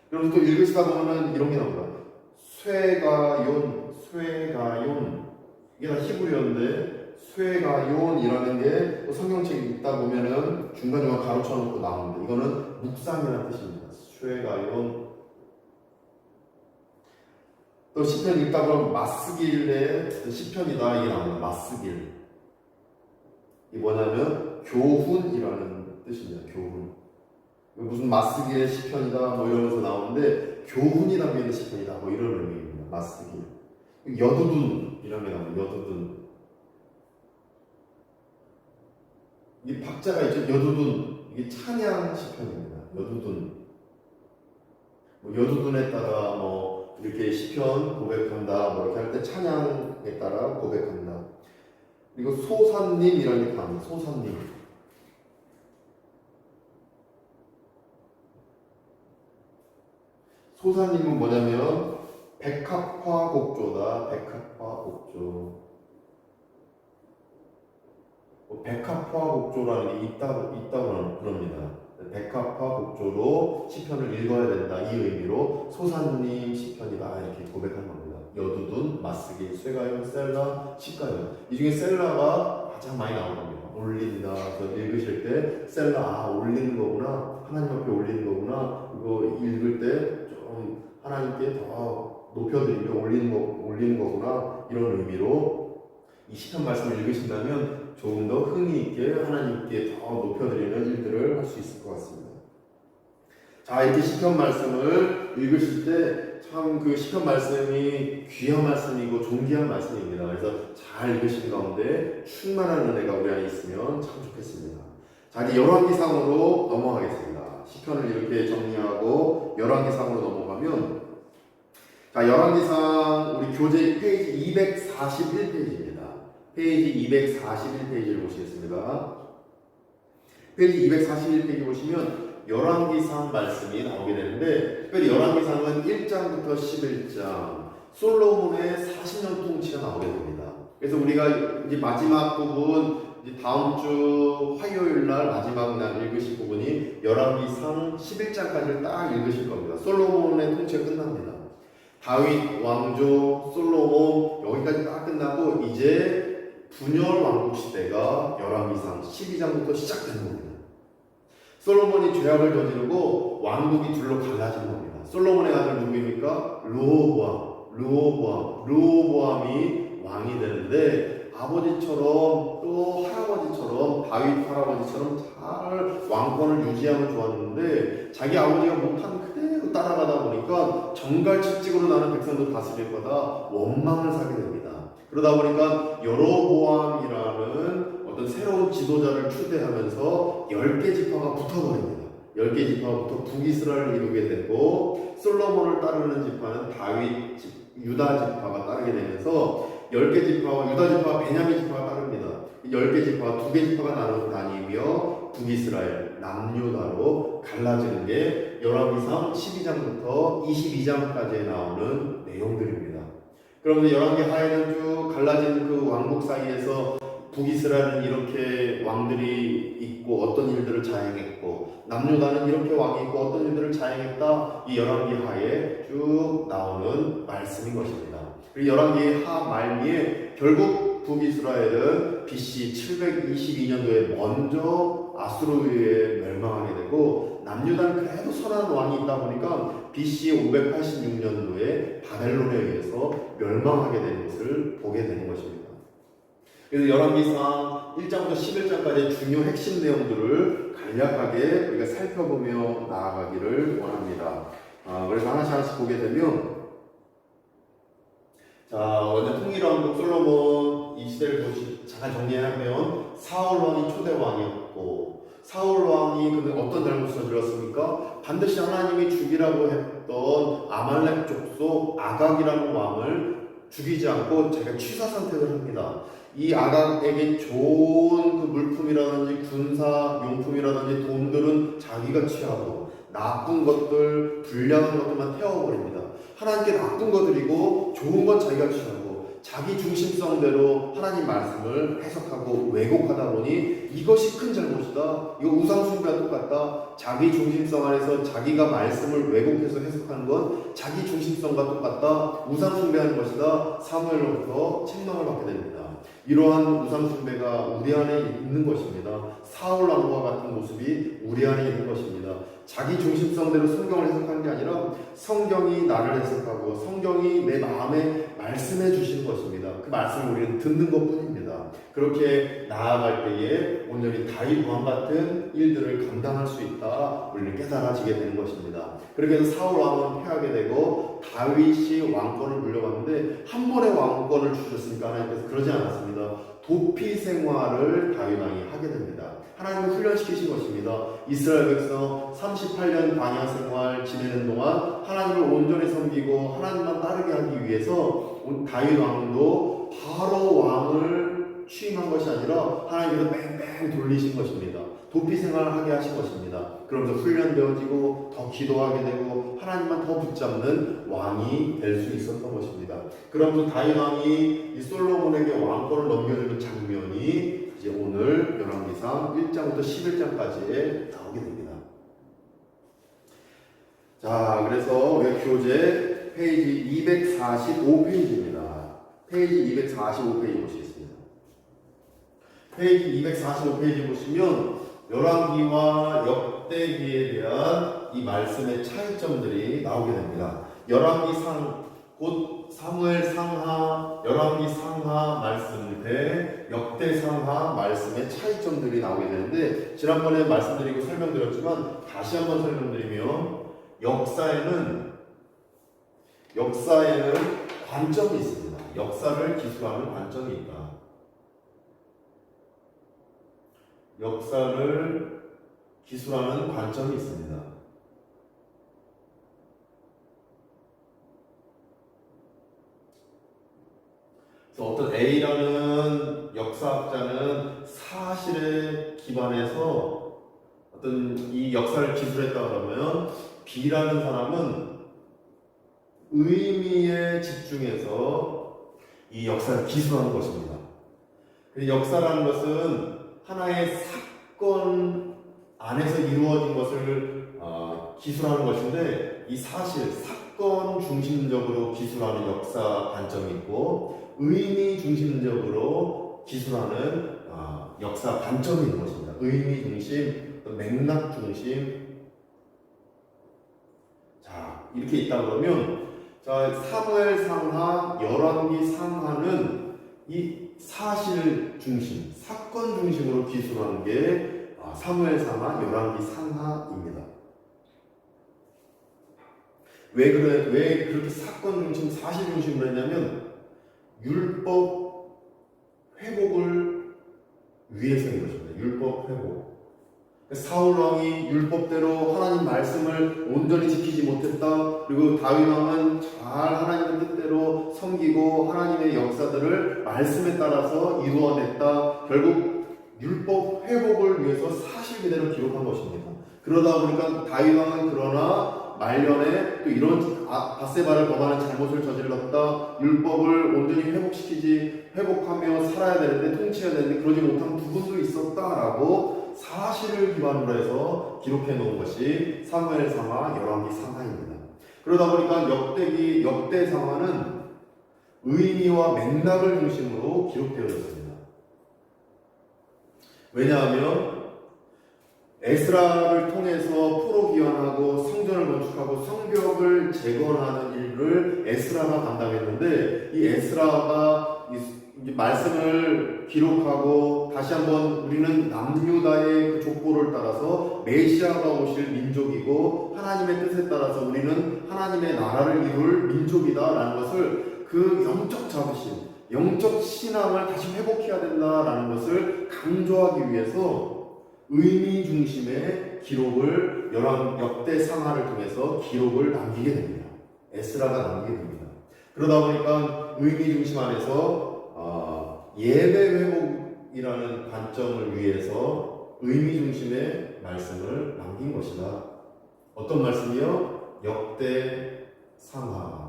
그러면서 또 읽으시다 보면 이런 게 나옵니다. 쇠가용 이게 다 히브리어인데 쇠가용이라는 게 성경책 읽다 보면은 중간중간 가로쳐놓고 나오는데 이거는 묵상이라는 뜻입니다. 쇠가용. 또 시편 읽다 보면 마스길의 시편이다 이게 나옵니다. 마스길. 이게 뭐냐면 교훈이라는 뜻입니다. 교훈. 무슨 마쓰기의 시편이다 뭐 이러면서 나오는데 교훈이 담겨있는 시편이다 뭐 이런 의미입니다. 마쓰기. 여두둔이라는 게 나옵니다. 여두둔. 이 박자가 있죠. 여두둔. 이게 찬양 시편입니다. 여두둔. 뭐 여두둔에 따라 뭐 이렇게 시편 고백한다 뭐 이렇게 할 때 찬양에 따라 고백한다. 그리고 소산님이라는 게 나옵니다. 소산님. 소산님은 뭐냐면 백합화곡조다. 백합화곡조. 백합화곡조라는 게 있다고 그럽니다. 백합화곡조로 시편을 읽어야 된다. 이 의미로 소산님 시편이다 이렇게 고백한 겁니다. 여두둔, 마쓰기, 쇠가요, 셀라, 시가요. 이 중에 셀라가 가장 많이 나온 겁니다. 올린다. 그래서 읽으실 때 셀라 올리는 거구나. 하나님 앞에 올리는 거구나. 이거 읽을 때 좀 하나님께 더 높여드리며 올리는 거구나. 이런 의미로 이 시편 말씀을 읽으신다면 조금 더 흥미 있게 하나님께 더 높여드리는 일들을 할 수 있을 것 같습니다. 자, 이렇게 시편 말씀을 읽으실 때 참 그 시편 말씀이 귀한 말씀이고 존귀한 말씀입니다. 그래서 잘 읽으신 가운데 충만한 은혜가 우리 안에 있으면 참 좋겠습니다. 자, 이제 열왕기상으로 넘어가겠습니다. 시편을 이렇게 정리하고 열왕기상으로 넘어가면, 자, 열왕기상 우리 교재 페이지 241페이지입니다. 페이지 241페이지를 보시겠습니다. 페이지 241페이지 보시면 열왕기상 말씀이 나오게 되는데, 특별히 열왕기상은 1장부터 11장 솔로몬의 40년 통치가 나오게 됩니다. 그래서 우리가 이제 마지막 부분, 이제 다음 주 화요일 날 마지막 날 읽으실 부분이 열왕기상 11장까지를 딱 읽으실 겁니다. 솔로몬의 통치가 끝납니다. 다윗 왕조 솔로몬 여기까지 딱 끝나고 이제 분열 왕국 시대가 열왕기상 12장부터 시작되는 겁니다. 솔로몬이 죄악을 저지르고 왕국이 둘로 갈라진 겁니다. 솔로몬의 아들 누구입니까? 르호보암이 왕이 되는데 아버지처럼 또 할아버지처럼 다윗 할아버지처럼 잘 왕권을 유지하면 좋았는데 자기 아버지가 못한 그대로 따라가다 보니까 정갈치찍으로 나는 백성들 다스릴 거다 원망을 사게 됩니다. 그러다 보니까 여로보암이라는 어떤 새로운 지도자를 추대하면서 10개 지파가 붙어버립니다. 10개 지파가 붙어 북이스라엘을 이루게 되고 솔로몬을 따르는 지파는 다윗, 유다 지파가 따르게 되면서 10개 지파와 유다 지파와 베냐민 지파가 따릅니다. 10개 지파가 2개 지파가 나뉘며 북이스라엘, 남유다로 갈라지는 게 열왕기상 12장부터 22장까지에 나오는 내용들입니다. 그러면 열왕기 하에는 쭉 갈라진 그 왕국 사이에서 북이스라엘은 이렇게 왕들이 있고 어떤 일들을 자행했고 남유다는 이렇게 왕이 있고 어떤 일들을 자행했다. 이 열왕기 하에 쭉 나오는 말씀인 것입니다. 그리고 열왕기 하 말미에 결국 북이스라엘은 BC 722년도에 먼저 아수르에 멸망하게 되고 남유다는 그래도 선한 왕이 있다 보니까 BC 586년도에 바벨론에 의해서 멸망하게 되는 것을 보게 되는 것입니다. 그래서 열왕기상 1장부터 11장까지의 중요 핵심 내용들을 간략하게 우리가 살펴보며 나아가기를 원합니다. 그래서 하나씩 보게 되면, 자, 먼저 통일왕국 솔로몬 이 시대를 잠깐 정리하면 사울 왕이 초대 왕이었고, 사울 왕이 근데 어떤 잘못을 저질렀습니까? 반드시 하나님이 죽이라고 했던 아말렉 족속 아각이라는 왕을 죽이지 않고 자기가 취사 선택을 합니다. 이 아각에게 좋은 그 물품이라든지 군사 용품이라든지 돈들은 자기가 취하고 나쁜 것들, 불량한 것들만 태워버립니다. 하나님께 나쁜 것들이고 좋은 건 자기가 취하고 자기 중심성대로 하나님 말씀을 해석하고 왜곡하다 보니 이것이 큰 잘못이다. 이거 우상숭배와 똑같다. 자기 중심성 안에서 자기가 말씀을 왜곡해서 해석하는 건 자기 중심성과 똑같다. 우상숭배하는 것이다. 사무엘로부터 책망을 받게 됩니다. 이러한 우상숭배가 우리 안에 있는 것입니다. 사울 왕과 같은 모습이 우리 안에 있는 것입니다. 자기 중심성대로 성경을 해석하는 게 아니라 성경이 나를 해석하고 성경이 내 마음에 말씀해 주시는 것입니다. 그 말씀을 우리는 듣는 것뿐입니다. 그렇게 나아갈 때에 온전히 다윗 왕 같은 일들을 감당할 수 있다, 우리는 깨달아지게 되는 것입니다. 그렇게 해서 사울 왕은 패하게 되고 다윗이 왕권을 물려받는데 한 번에 왕권을 주셨으니까 하나님께서 그러지 않았습니다. 도피 생활을 다윗 왕이 하게 됩니다. 하나님을 훈련시키신 것입니다. 이스라엘 백성 38년 광야 생활 지내는 동안 하나님을 온전히 섬기고 하나님만 따르게 하기 위해서 다윗 왕도 바로 왕을 취임한 것이 아니라 하나님께서 뺑뺑 돌리신 것입니다. 도피 생활을 하게 하신 것입니다. 그러면서 훈련되어지고 더 기도하게 되고 하나님만 더 붙잡는 왕이 될 수 있었던 것입니다. 그러면서 다윗 왕이 이 솔로몬에게 왕권을 넘겨주는 장면이 이제 오늘 열왕기상 1장부터 11장까지에 나오게 됩니다. 자, 그래서 우리가 교재 페이지 245페이지입니다. 페이지 245페이지 보시겠습니다. 페이지 245페이지 보시면 열왕기와 역대기에 대한 이 말씀의 차이점들이 나오게 됩니다. 열왕기상 곧 사무엘상하, 열왕기상하 말씀대, 역대상하 말씀의 차이점들이 나오게 되는데 지난번에 말씀드리고 설명드렸지만 다시 한번 설명드리면 역사에는 관점이 있습니다. 역사를 기술하는 관점이 있다. 역사를 기술하는 관점이 있습니다. 그래서 어떤 A라는 역사학자는 사실에 기반해서 어떤 이 역사를 기술했다 그러면 B라는 사람은 의미에 집중해서 이 역사를 기술하는 것입니다. 역사라는 것은 하나의 사건 안에서 이루어진 것을 기술하는 것인데 이 사건 중심적으로 기술하는 역사 관점이 있고 의미 중심적으로 기술하는 역사 관점이 있는 것입니다. 의미 중심, 맥락 중심. 자, 이렇게 있다 그러면 사무엘상하, 열왕기상하는 이 사실 중심, 사건 중심으로 기술하는 게 사무엘상하, 열왕기상하입니다. 왜 그렇게 사건 중심, 사실 중심으로 했냐면 율법 회복을 위해서인 것입니다. 율법 회복. 사울 왕이 율법대로 하나님 말씀을 온전히 지키지 못했다. 그리고 다윗 왕은 잘 하나님의 뜻대로 섬기고 하나님의 역사들을 말씀에 따라서 이루어냈다. 결국 율법 회복을 위해서 사실 그대로 기록한 것입니다. 그러다 보니까 다윗 왕은 그러나 말년에 또 이런 밧세바를 범하는 잘못을 저질렀다. 율법을 온전히 회복하며 살아야 되는데 통치해야 되는데 그러지 못한 부분도 있었다라고 사실을 기반으로 해서 기록해 놓은 것이 사무엘상하, 열왕기상하입니다. 그러다 보니까 역대상하는 의미와 맥락을 중심으로 기록되어졌습니다. 왜냐하면 에스라를 통해서 포로 귀환하고 성전을 건축하고 성벽을 재건하는 일을 에스라가 감당했는데 이 에스라가 말씀을 기록하고 다시 한번 우리는 남유다의 그 족보를 따라서 메시아가 오실 민족이고 하나님의 뜻에 따라서 우리는 하나님의 나라를 이룰 민족이다라는 것을 그 영적 자부심, 영적 신앙을 다시 회복해야 된다라는 것을 강조하기 위해서 의미 중심의 기록을 역대상하를 통해서 기록을 남기게 됩니다. 에스라가 남기게 됩니다. 그러다 보니까 의미 중심 안에서 예배 회복이라는 관점을 위해서 의미 중심의 말씀을 남긴 것이다. 어떤 말씀이요? 역대상하.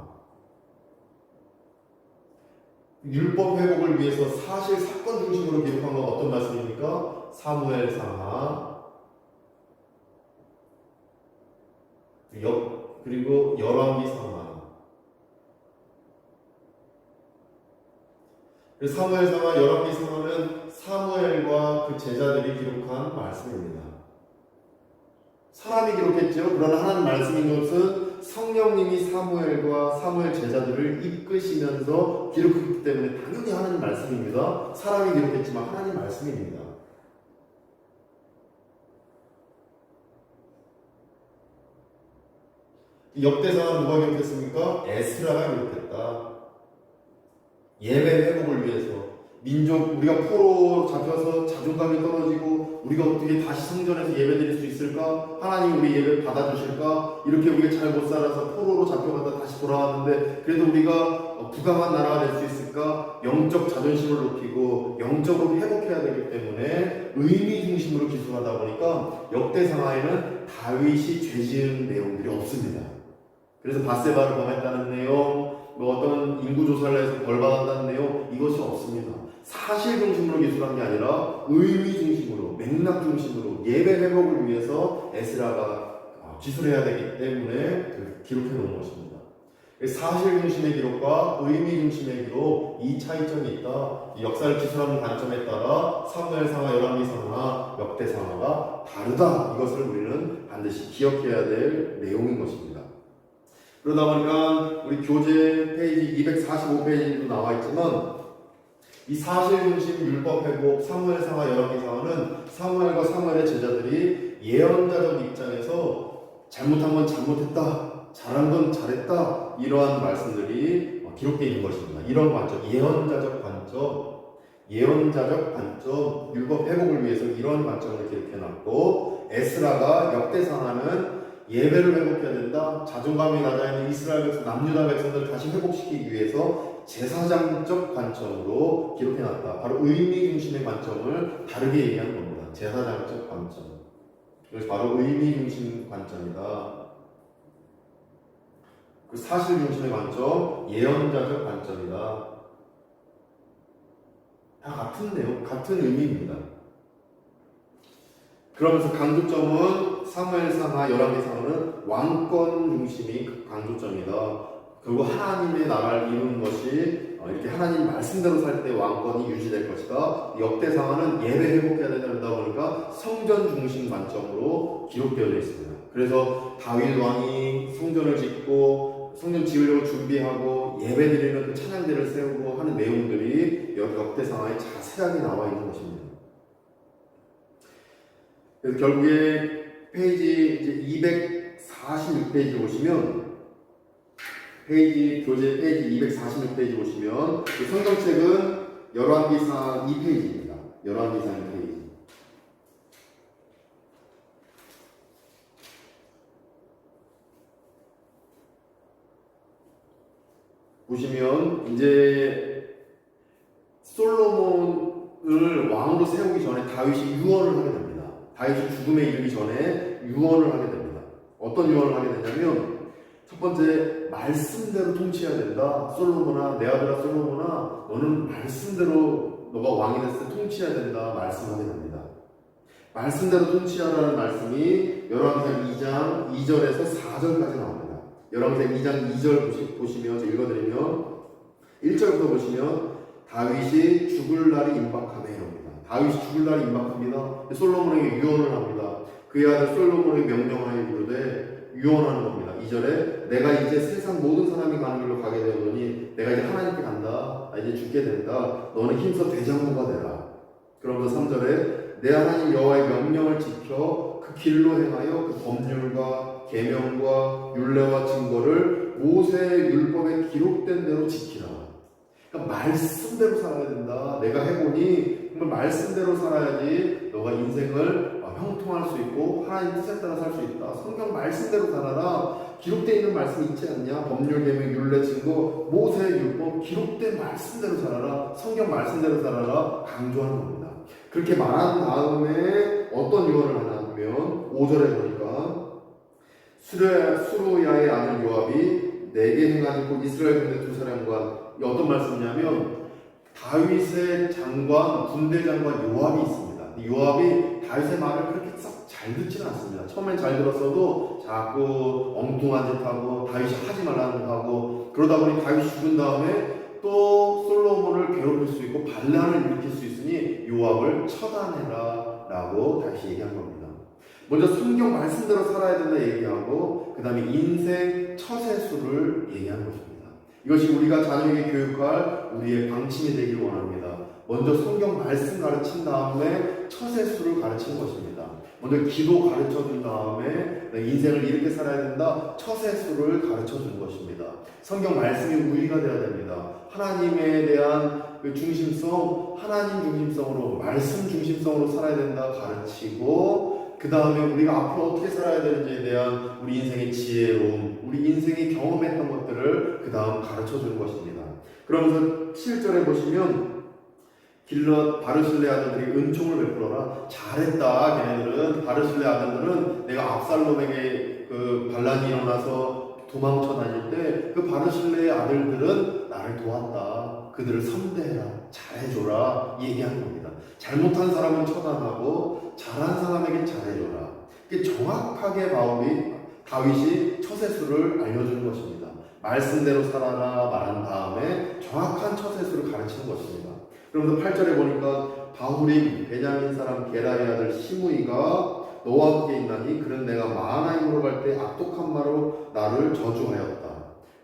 율법 회복을 위해서 사실 사건 중심으로 기록한 건 어떤 말씀입니까? 사무엘상하, 그리고 열왕기상하. 사무엘상하, 열왕기상하는 사무엘과 그 제자들이 기록한 말씀입니다. 사람이 기록했죠. 그러나 하나님 말씀인 것은 성령님이 사무엘과 사무엘 제자들을 이끄시면서 기록했기 때문에 당연히 하나님 말씀입니다. 사람이 기록했지만 하나님 말씀입니다. 역대상은 누가 기록했습니까? 에스라가 기록했다. 예배 회복을 위해서 민족, 우리가 포로 잡혀서 자존감이 떨어지고 우리가 어떻게 다시 성전에서 예배 드릴 수 있을까? 하나님 우리 예배 받아주실까? 이렇게 우리가 잘 못 살아서 포로로 잡혀가다 다시 돌아왔는데 그래도 우리가 부강한 나라가 될 수 있을까? 영적 자존심을 높이고 영적으로 회복해야 되기 때문에 의미 중심으로 기술하다 보니까 역대상하에는 다윗이 죄 지은 내용들이 없습니다. 그래서 바세바를 범했다는 내용, 뭐 어떤 인구조사를 해서 벌받았다는 내용, 이것이 없습니다. 사실 중심으로 기술한 게 아니라 의미 중심으로, 맥락 중심으로 예배 회복을 위해서 에스라가 기술해야 되기 때문에 기록해 놓은 것입니다. 사실 중심의 기록과 의미 중심의 기록, 이 차이점이 있다. 이 역사를 기술하는 관점에 따라 사무엘상하, 열왕기상하, 역대상하가 다르다. 이것을 우리는 반드시 기억해야 될 내용인 것입니다. 그러다 보니까 우리 교재 페이지 245페이지도 나와 있지만 이 사실 중심 율법 회복 사무엘상하 열왕기상하는 사무엘과 사무엘의 제자들이 예언자적 입장에서 잘못한 건 잘못했다, 잘한 건 잘했다, 이러한 말씀들이 기록되어 있는 것입니다. 이런 관점, 예언자적 관점, 율법 회복을 위해서 이런 관점을 기록해놨고, 에스라가 역대상하는 예배를 회복해야 된다, 자존감이 낮아 있는 이스라엘 백성, 남유다 백성들을 다시 회복시키기 위해서 제사장적 관점으로 기록해놨다. 바로 의미 중심의 관점을 다르게 얘기하는 겁니다. 제사장적 관점. 그래서 바로 의미 중심 관점이다. 그 사실 중심의 관점, 예언자적 관점이다. 다 같은 내용, 같은 의미입니다. 그러면서 강조점은 사무엘상하, 열왕기상하는 왕권 중심이 강조점이다. 그리고 하나님의 나라를 이루는 것이 이렇게 하나님 말씀대로 살 때 왕권이 유지될 것이다. 역대상하는 예배 회복해야 된다 보니까 성전 중심 관점으로 기록되어 있습니다. 그래서 다윗 왕이 성전을 짓고 성전 지으려고 준비하고 예배 드리는 그 찬양대를 세우고 하는 내용들이 역대상하에 자세하게 나와 있는 것입니다. 그래서 결국에 페이지 246페이지 보시면 교재 페이지 246페이지 보시면 그 성경책은 열왕기상 2페이지입니다. 열왕기상 2페이지. 보시면 이제 솔로몬을 왕으로 세우기 전에 다윗이 유언을 하게 됩니다. 다윗이 죽음에 이르기 전에 유언을 하게 됩니다. 어떤 유언을 하게 되냐면 첫 번째, 말씀대로 통치해야 된다. 솔로몬아, 내 아들아 솔로몬아, 너는 말씀대로 너가 왕이 됐을 때 통치해야 된다. 말씀하게 됩니다. 말씀대로 통치하라는 말씀이 열왕기상 2장 2절에서 4절까지 나옵니다. 열왕기상 2장 2절 보시면, 제가 읽어드리면 1절부터 보시면 다윗이 죽을 날이 임박하네 이럽니다. 다윗이 죽을 날이 임박합니다. 솔로몬에게 유언을 합니다. 그의 아들 솔로몬에게 명령하여 이르되 유언하는 겁니다. 2절에 내가 이제 세상 모든 사람이 가는 길로 가게 되었노니 내가 이제 하나님께 간다. 나 이제 죽게 된다. 너는 힘써 대장부가 되라. 그러면서 3절에 내 하나님 여호와의 명령을 지켜 그 길로 행하여 그 법률과 계명과 율례와 증거를 모세의 율법에 기록된 대로 지키라. 그러니까 말씀대로 살아야 된다. 내가 해보니 정말 말씀대로 살아야지 너가 인생을 형통할 수 있고 하나님 뜻에 따라 살 수 있다. 성경 말씀대로 살아라. 기록되어 있는 말씀이 있지 않냐? 법률, 계명, 율례, 증거, 모세의 율법 기록된 말씀대로 살아라. 성경 말씀대로 살아라. 강조하는 겁니다. 그렇게 말한 다음에 어떤 유언을 하냐 하면 5절에 보니까 수루야의 아들 요압이 내게 행하는 곧 이스라엘 군대 두 사람과 어떤 말씀이냐면 다윗의 장관, 군대 장관 요압이 있습니다. 요압이 다윗의 말을 그렇게 썩 잘 듣지는 않습니다. 처음엔 잘 들었어도 자꾸 엉뚱한 짓 하고 다윗이 하지 말라는 거 하고 그러다 보니 다윗이 죽은 다음에 또 솔로몬을 괴롭힐 수 있고 반란을 일으킬 수 있으니 요압을 처단해라 라고 다시 얘기한 겁니다. 먼저 성경 말씀대로 살아야 된다 얘기하고 그 다음에 인생 처세술을 얘기하는 것입니다. 이것이 우리가 자녀에게 교육할 우리의 방침이 되길 원합니다. 먼저 성경 말씀 가르친 다음에 처세술을 가르치는 것입니다. 먼저 기도 가르쳐 준 다음에 인생을 이렇게 살아야 된다 처세술을 가르쳐 주는 것입니다. 성경 말씀이 우리가 되어야 됩니다. 하나님에 대한 그 중심성, 하나님 중심성으로 말씀 중심성으로 살아야 된다 가르치고 그 다음에 우리가 앞으로 어떻게 살아야 되는지에 대한 우리 인생의 지혜로움, 우리 인생이 경험했던 것들을 그 다음 가르쳐 주는 것입니다. 그러면서 7절에 보시면 길럿 바르실레 아들들이 은총을 베풀어라. 잘했다. 걔네들은 바르실레 아들들은 내가 압살롬에게 그 반란이 일어나서 도망쳐 다닐 때 그 바르실레의 아들들은 나를 도왔다. 그들을 선대해라. 잘해줘라. 얘기하는 겁니다. 잘못한 사람은 처단하고 잘한 사람에게 잘해줘라. 이게 정확하게 다윗이 처세술을 알려주는 것입니다. 말씀대로 살아라 말한 다음에 정확한 처세술을 가르치는 것입니다. 그러면서 8절에 보니까 바후림 베냐민 사람 게라의 아들 시므이가 너와 함께 있나니 그는 내가 마하나임으로 갈 때 악독한 말로 나를 저주하였다.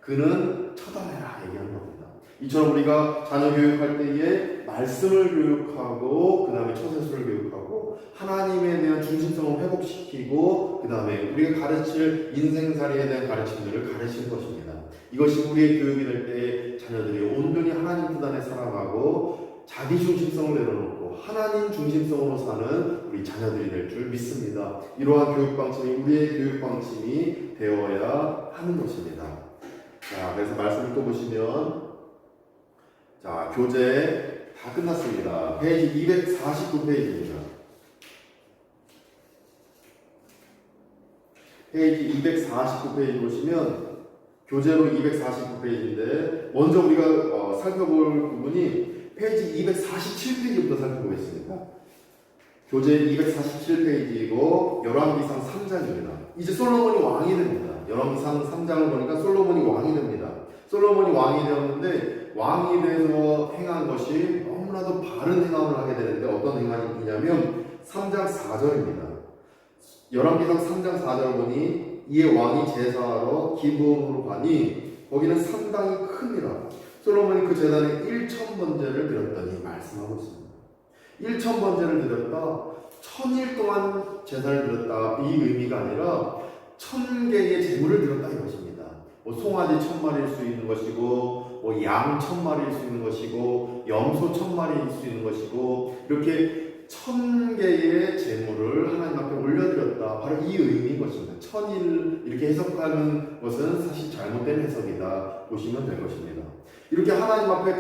그는 처단해라 얘기하는 겁니다. 이처럼 우리가 자녀 교육할 때에 말씀을 교육하고 그 다음에 처세술을 교육하고 하나님에 대한 중심성을 회복시키고 그 다음에 우리가 가르칠 인생살이에 대한 가르침들을 가르치는 것입니다. 이것이 우리의 교육이 될 때 자녀들이 온전히 하나님 뜻 안에 살아가고 자기 중심성을 내려놓고 하나님 중심성으로 사는 우리 자녀들이 될 줄 믿습니다. 이러한 교육 방침이 우리의 교육 방침이 되어야 하는 것입니다. 자, 그래서 말씀을 또 보시면 자, 교재 다 끝났습니다. 페이지 249페이지입니다. 페이지 249페이지 보시면 교재로 249페이지인데 먼저 우리가 살펴볼 부분이 페이지 247페이지부터 살펴보겠습니다. 교재 247페이지이고 열왕기상 3장입니다. 이제 솔로몬이 왕이 됩니다. 열왕기상 3장을 보니까 솔로몬이 왕이 됩니다. 솔로몬이 왕이 되었는데 왕이 돼서 행한 것이 너무나도 바른 행함을 하게 되는데 어떤 행함이냐면 3장 4절입니다. 열왕기상 3장 4절을 보니 이에 왕이 제사하러 기브온으로 가니 거기는 상당히 큽니다. 솔로몬이 그 제단에 1,000번제를 드렸더니 말씀하고 있습니다. 1,000번제를 드렸다. 1000일 동안 제사를 드렸다. 이 의미가 아니라 1000개의 제물을 드렸다 이것입니다. 뭐 송아지 1000마리일 수 있는 것이고 뭐 양 1000마리일 수 있는 것이고 염소 1000마리일 수 있는 것이고 이렇게 1000개의 제물을 하나님 앞에 올려드렸다. 바로 이 의미인 것입니다. 1000일 이렇게 해석하는 것은 사실 잘못된 해석이다. 보시면 될 것입니다. 이렇게 하나님 앞에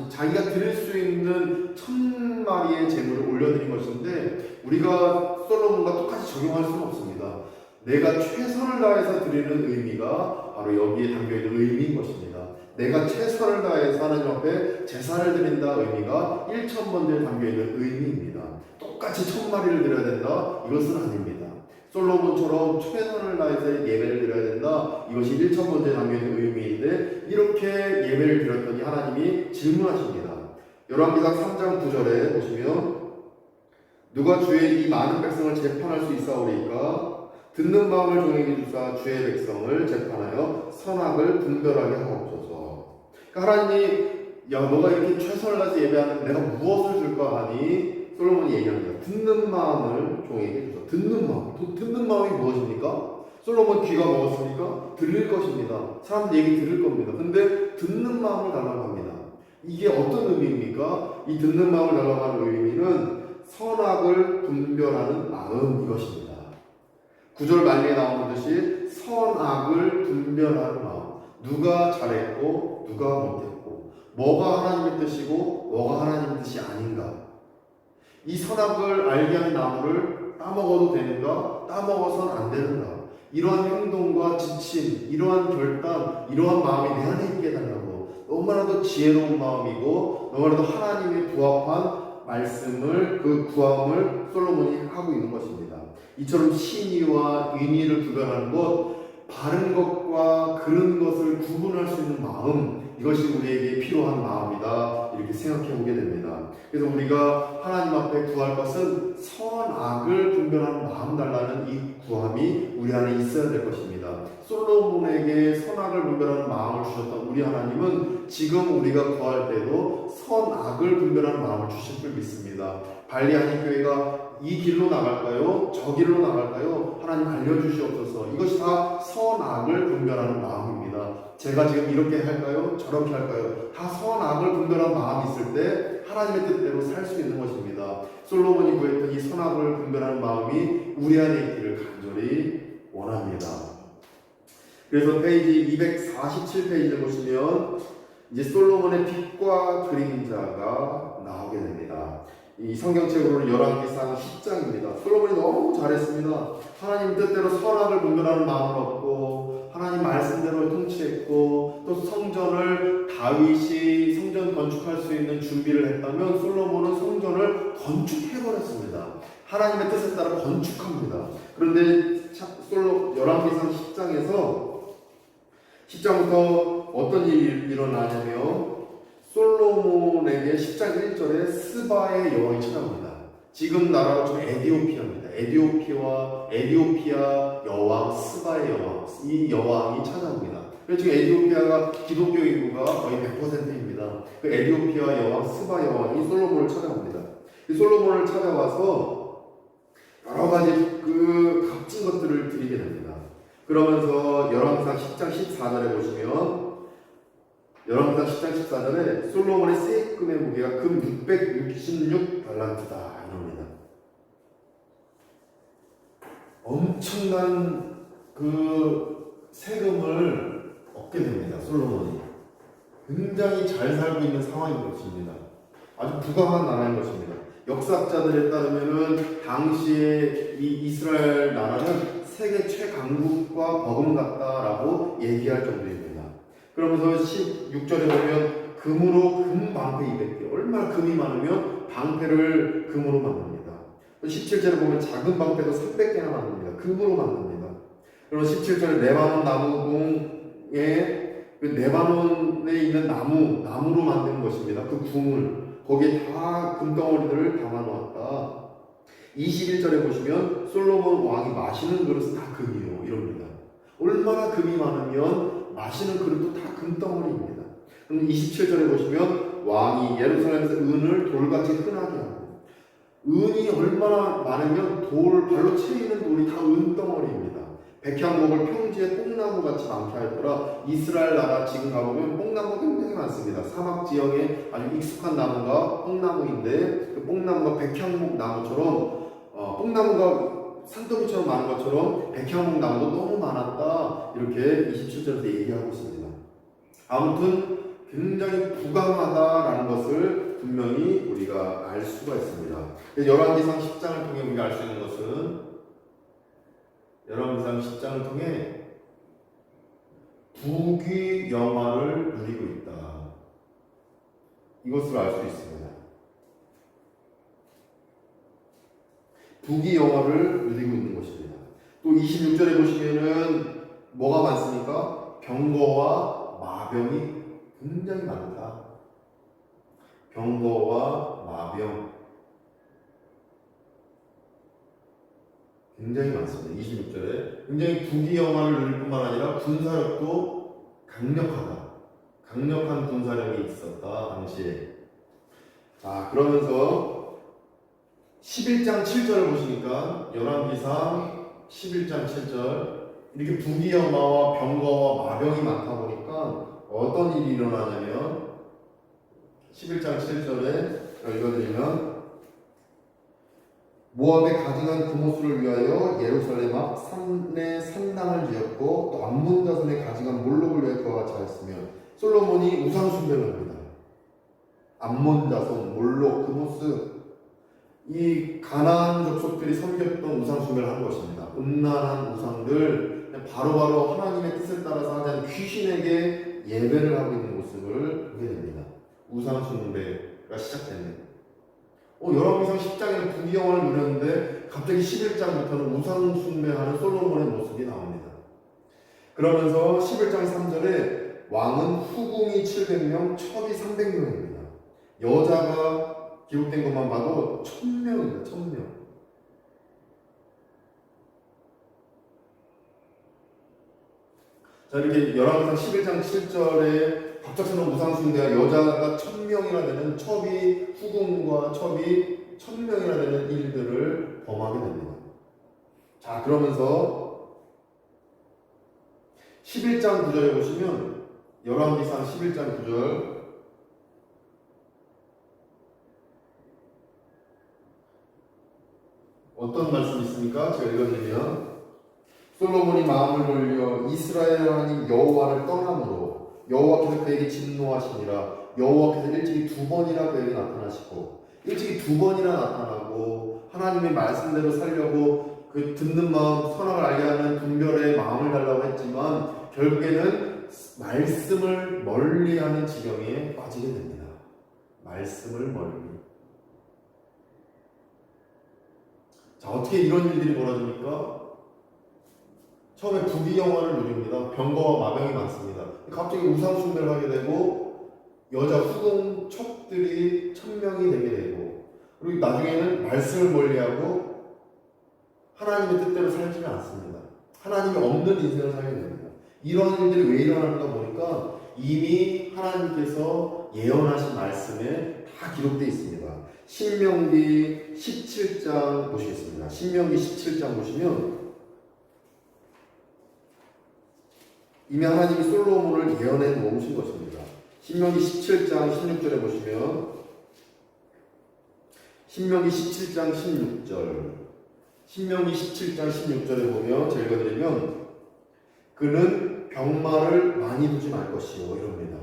자기가 드릴 수 있는 1000마리의 제물을 올려드린 것인데 우리가 솔로몬과 똑같이 적용할 수는 없습니다. 내가 최선을 다해서 드리는 의미가 바로 여기에 담겨있는 의미인 것입니다. 내가 최선을 다해서 하나님 앞에 제사를 드린다 의미가 1,000번째에 담겨있는 의미입니다. 똑같이 1000마리를 드려야 된다? 이것은 아닙니다. 솔로몬처럼 최선을 다해서 예배를 드려야 된다. 이것이 1,000번째에 담겨있는 의미인데 이렇게 예배를 드렸더니 하나님이 질문하십니다. 열왕기상 3장 9절에 보시면 누가 주의 이 많은 백성을 재판할 수 있사오리까? 듣는 마음을 종에게 주사 주의 백성을 재판하여 선악을 분별하게 하옵소서. 그러니까 하나님이 야 너가 이렇게 최선을 다해서 예배하는데 내가 무엇을 줄까 하니 솔로몬이 얘기합니다. 듣는 마음을 종에게 주사. 듣는 마음. 듣는 마음이 무엇입니까? 솔로몬 귀가 먹었으니까 들릴 것입니다. 사람들 얘기 들을 겁니다. 근데 듣는 마음을 달라고 합니다. 이게 어떤 의미입니까? 이 듣는 마음을 달라고 하는 의미는 선악을 분별하는 마음 이것입니다. 9절 말미에 나오는 듯이 선악을 분별하는 마음. 누가 잘했고 누가 못했고 뭐가 하나님의 뜻이고 뭐가 하나님의 뜻이 아닌가. 이 선악을 알게 하는 나무를 따먹어도 되는가 따먹어서는 안 되는가. 이러한 행동과 지침 이러한 결단 이러한 마음이 내 안에 있게 해달라고. 너무나도 지혜로운 마음이고 너무나도 하나님의 부합한 말씀을 그 구함을 솔로몬이 하고 있는 것입니다. 이처럼 신의와 인의를 구별하는 것, 바른 것과 그른 것을 구분할 수 있는 마음, 이것이 우리에게 필요한 마음이다. 이렇게 생각해 보게 됩니다. 그래서 우리가 하나님 앞에 구할 것은 선악을 분별하는 마음 달라는 이 구함이 우리 안에 있어야 될 것입니다. 솔로몬에게 선악을 분별하는 마음을 주셨던 우리 하나님은 지금 우리가 구할 때도 선악을 분별하는 마음을 주실 줄 믿습니다. 발리하니 교회가 이 길로 나갈까요? 저 길로 나갈까요? 하나님 알려주시옵소서. 이것이 다 선악을 분별하는 마음입니다. 제가 지금 이렇게 할까요? 저렇게 할까요? 다 선악을 분별하는 마음이 있을 때 하나님의 뜻대로 살 수 있는 것입니다. 솔로몬이 구했던 이 선악을 분별하는 마음이 우리 안에 있기를 간절히 원합니다. 그래서 페이지 247페이지를 보시면 이제 솔로몬의 빛과 그림자가 나오게 됩니다. 이 성경책으로는 열왕기상 10장입니다. 솔로몬이 너무 잘했습니다. 하나님 뜻대로 선악을 분별하는 마음을 얻고 하나님 말씀대로 통치했고 또 성전을 다윗이 성전 건축할 수 있는 준비를 했다면 솔로몬은 성전을 건축해버렸습니다. 하나님의 뜻에 따라 건축합니다. 그런데 열왕기상 10장부터 어떤 일이 일어나냐면 솔로몬에게 10장 1절에 스바의 여왕이 찾아옵니다. 지금 나라가 좀 에디오피아입니다. 에디오피아 여왕 스바의 여왕, 이 여왕이 찾아옵니다. 그래서 지금 에디오피아가 기독교 인구가 거의 100%입니다. 그 에디오피아 여왕 스바 여왕이 솔로몬을 찾아옵니다. 이 솔로몬을 찾아와서 여러 가지 그 값진 것들을 드리게 됩니다. 그러면서 열왕기상 10장 14절에 보시면 열왕기상 10장 14절에 솔로몬의 세금의 무게가 금 666달란트다 이럽니다. 엄청난 그 세금을 얻게 됩니다. 솔로몬이 굉장히 잘 살고 있는 상황인 것입니다. 아주 부강한 나라인 것입니다. 역사학자들에 따르면은 당시에 이 이스라엘 나라는 세계 최강국과 버금갔다라고 얘기할 정도입니다. 그러면서 16절에 보면 금으로 금 방패 200개, 얼마나 금이 많으면 방패를 금으로 만듭니다. 17절에 보면 작은 방패도 300개나 만듭니다. 금으로 만듭니다. 그리고 17절에 레바논 나무궁에 그 레바논에 있는 나무로 만든 것입니다. 그 궁을 거기에 다 금덩어리들을 담아놓았다. 21절에 보시면 솔로몬 왕이 마시는 그릇은 다 금이요 이럽니다. 얼마나 금이 많으면 마시는 그릇도 다 금덩어리입니다. 그럼 27절에 보시면 왕이 예루살렘에서 은을 돌같이 흔하게 하고, 은이 얼마나 많으면 발로 채이는 돌이 다 은덩어리입니다. 백향목을 평지에 뽕나무같이 많게 할거라. 이스라엘 나라 지금 가보면 뽕나무가 굉장히 많습니다. 사막 지형에 아주 익숙한 나무가 뽕나무인데 그 뽕나무가 백향목 나무처럼 뽕나무가 산더미처럼 많은 것처럼 백향목 나무도 너무 많았다. 이렇게 27절에서 얘기하고 있습니다. 아무튼 굉장히 부강하다라는 것을 분명히 우리가 알 수가 있습니다. 열왕기상 10장을 통해 우리가 알 수 있는 것은 열왕기상 10장을 통해 부귀 영화를 누리고 있다. 이것을 알 수 있습니다. 부귀 영화를 누리고 있는 것입니다. 또 26절에 보시면은 뭐가 많습니까? 병거와 마병이 굉장히 많다. 병거와 마병 굉장히 많습니다. 26절에 굉장히 부귀 영화를 누릴 뿐만 아니라 군사력도 강력한 군사력이 있었다 당시에. 그러면서 11장 7절을 보시니까 열왕기상 11장 7절 이렇게 부귀 영화와 병거와 마병이 많다 보니까 어떤 일이 일어나냐면 11장 7절에 읽어드리면 모압의 가증한 금호수를 위하여 예루살렘 앞 산에 산당을 지었고 또 암몬 자손의 가증한 몰록을 위하여 그와 같이 하였으며 솔로몬이 우상 숭배를 합니다. 암몬 자손, 몰록, 금호스 이 가나안 족속들이 섬겼던 우상 숭배를 한 것입니다. 음란한 우상들 바로바로 하나님의 뜻에 따라서 하지 않는 귀신에게 예배를 하고 있는 모습을 보게 됩니다. 우상 숭배가 시작됩니다. 열왕기상 10장에는 부귀 영화를 누렸는데 갑자기 11장부터는 우상 숭배하는 솔로몬의 모습이 나옵니다. 그러면서 11장 3절에 왕은 후궁이 700명, 첩이 300명입니다. 여자가 기록된 것만 봐도 1000명입니다. 1000명. 자, 이렇게 열왕기상 11장 7절에 갑작스러운 우상숭배가 여자가 1000명이나 되는 첩이 후궁과 첩이 1000명이나 되는 일들을 범하게 됩니다. 자, 그러면서 11장 9절에 보시면 열왕기상 11장 9절 어떤 말씀이 있습니까? 제가 읽어드리면 솔로몬이 마음을 돌려 이스라엘 하나님 여호와를 떠남으로 여호와께서 그에게 진노하시니라. 여호와께서 일찍이 2번이나 그에게 나타나시고 일찍이 2번이나 나타나고 하나님의 말씀대로 살려고 그 듣는 마음 선악을 알게 하는 분별의 마음을 달라고 했지만 결국에는 말씀을 멀리하는 지경에 빠지게 됩니다. 말씀을 멀리. 자, 어떻게 이런 일들이 벌어집니까? 처음에 부귀영화를 누립니다. 병거와 마병이 많습니다. 갑자기 우상숭배를 하게 되고 여자 후궁 첩들이 1000명이 되게 되고 그리고 나중에는 말씀을 멀리하고 하나님의 뜻대로 살지는 않습니다. 하나님이 없는 인생을 살게 됩니다. 이런 일들이 왜 일어나는가 보니까 이미 하나님께서 예언하신 말씀에 다 기록되어 있습니다. 신명기 17장 보시겠습니다. 신명기 17장 보시면 이미 하나님이 솔로몬을 예언해 놓으신 것입니다. 신명기 17장 16절에 보시면 신명기 17장 16절 신명기 17장 16절에 보면 제가 읽어드리면 그는 병마를 많이 두지 말 것이요 이럽니다.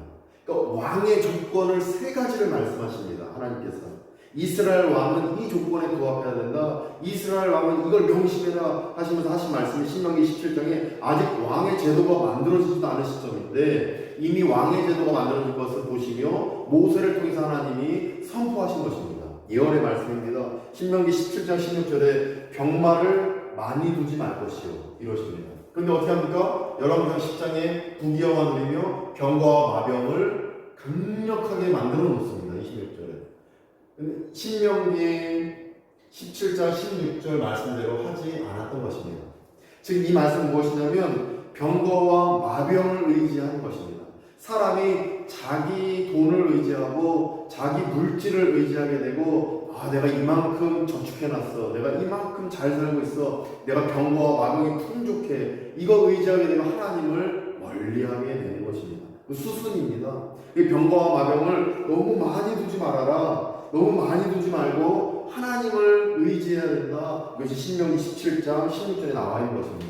그러니까 왕의 조건을 3가지를 말씀하십니다. 하나님께서 이스라엘 왕은 이 조건에 부합해야 된다. 이스라엘 왕은 이걸 명심해라 하시면서 하신 말씀이 신명기 17장에 아직 왕의 제도가 만들어지지도 않은 시점인데 이미 왕의 제도가 만들어진 것을 보시며 모세를 통해서 하나님이 선포하신 것입니다. 예언의 말씀입니다. 신명기 17장 16절에 병마를 많이 두지 말 것이요 이러십니다. 그런데 어떻게 합니까? 열왕기상 10장에 부귀영화 누리며 병거와 마병을 강력하게 만들어 놓습니다. 26절에. 신명기 17장 16절 말씀대로 하지 않았던 것입니다. 즉 이 말씀은 무엇이냐면 병거와 마병을 의지하는 것입니다. 사람이 자기 돈을 의지하고 자기 물질을 의지하게 되고 내가 이만큼 저축해놨어, 내가 이만큼 잘 살고 있어, 내가 병거와 마병이 풍족해, 이거 의지하게 되면 하나님을 멀리하게 되는 것입니다. 수순입니다. 이 병거와 마병을 너무 많이 두지 말아라. 너무 많이 두지 말고 하나님을 의지해야 된다. 이것이 신명기 17장 16절에 나와 있는 것입니다.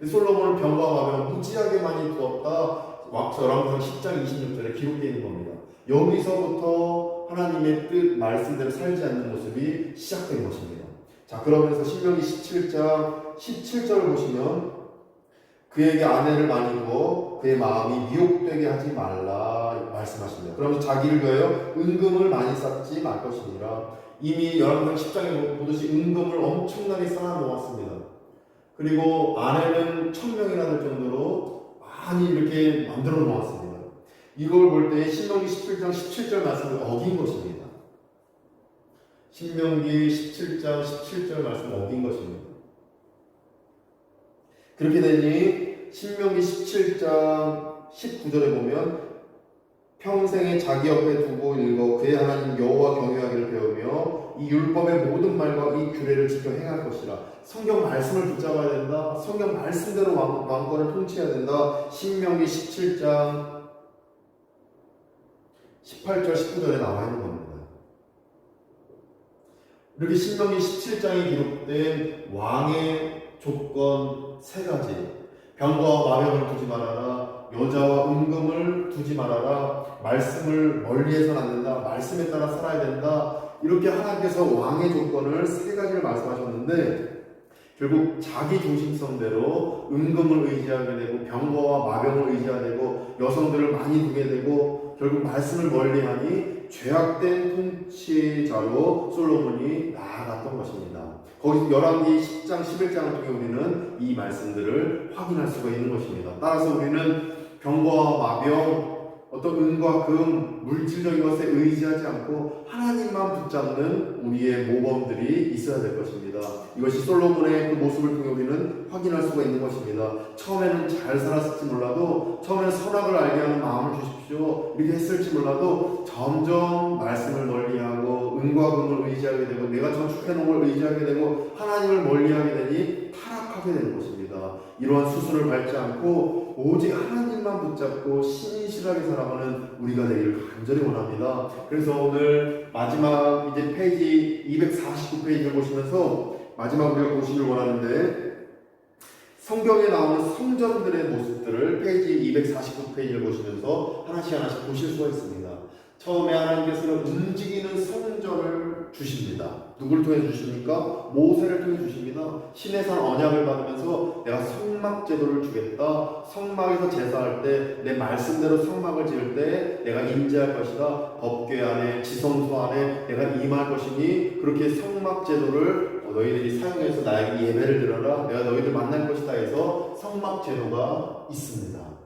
솔로몬은 병거와 마병을 무지하게 많이 두었다. 열왕기상 10장 26절에 기록되어 있는 겁니다. 여기서부터 하나님의 뜻 말씀대로 살지 않는 모습이 시작된 것입니다. 자, 그러면서 신명기 17장 17절을 보시면 그에게 아내를 많이 두어 그의 마음이 미혹되게 하지 말라 말씀하십니다. 그러면서 자기를 위하여 은금을 많이 쌓지 말 것이니라. 이미 열왕기상 10장에 보듯이 은금을 엄청나게 쌓아 놓았습니다. 그리고 아내는 1000명이나 될 정도로 많이 이렇게 만들어 놓았습니다. 이걸 볼 때 신명기 17장 17절 말씀을 어긴 것입니다. 신명기 17장 17절 말씀을 어긴 것입니다. 그렇게 되니 신명기 17장 19절에 보면 평생에 자기 옆에 두고 읽어 그의 하나님 여호와 경외하기를 배우며 이 율법의 모든 말과 이 규례를 지켜 행할 것이라. 성경 말씀을 붙잡아야 된다. 성경 말씀대로 왕권을 통치해야 된다. 신명기 17장 18절 19절에 나와 있는 겁니다. 이렇게 신명기 17장에 기록된 왕의 조건 3가지, 병거와 마병을 두지 말아라, 여자와 은금을 두지 말아라, 말씀을 멀리해서는 안 된다, 말씀에 따라 살아야 된다, 이렇게 하나님께서 왕의 조건을 3가지를 말씀하셨는데 결국 자기 중심성대로 은금을 의지하게 되고 병거와 마병을 의지하게 되고 여성들을 많이 두게 되고 결국 말씀을 멀리하니 죄악된 통치자로 솔로몬이 나아갔던 것입니다. 거기서 열왕기 10장 11장을 통해 우리는 이 말씀들을 확인할 수가 있는 것입니다. 따라서 우리는 병거와 마병 어떤 은과 금, 물질적인 것에 의지하지 않고 하나님만 붙잡는 우리의 모범들이 있어야 될 것입니다. 이것이 솔로몬의 그 모습을 통해 우리는 확인할 수가 있는 것입니다. 처음에는 잘 살았을지 몰라도, 처음에는 선악을 알게 하는 마음을 주십시오 이렇게 했을지 몰라도 점점 말씀을 멀리하고 은과 금을 의지하게 되고 내가 저축해놓은 걸 의지하게 되고 하나님을 멀리하게 되니 타락하게 되는 것입니다. 이러한 수순을 밟지 않고 오직 하나님만 붙잡고 신실하게 살아가는 우리가 되기를 간절히 원합니다. 그래서 오늘 마지막 이제 페이지 249페이지를 보시면서 마지막 우리가 보시길 원하는데, 성경에 나오는 성전들의 모습들을 페이지 249페이지를 보시면서 하나씩 보실 수가 있습니다. 처음에 하나님께서는 움직이는 성전을 주십니다. 누굴 통해 주십니까? 모세를 통해 주십니다. 시내산 언약을 받으면서 내가 성막제도를 주겠다. 성막에서 제사할 때 내 말씀대로 성막을 지을 때 내가 임재할 것이다. 법궤 안에 지성소 안에 내가 임할 것이니 그렇게 성막제도를 너희들이 사용해서 나에게 예배를 드려라. 내가 너희들 만날 것이다 해서 성막제도가 있습니다.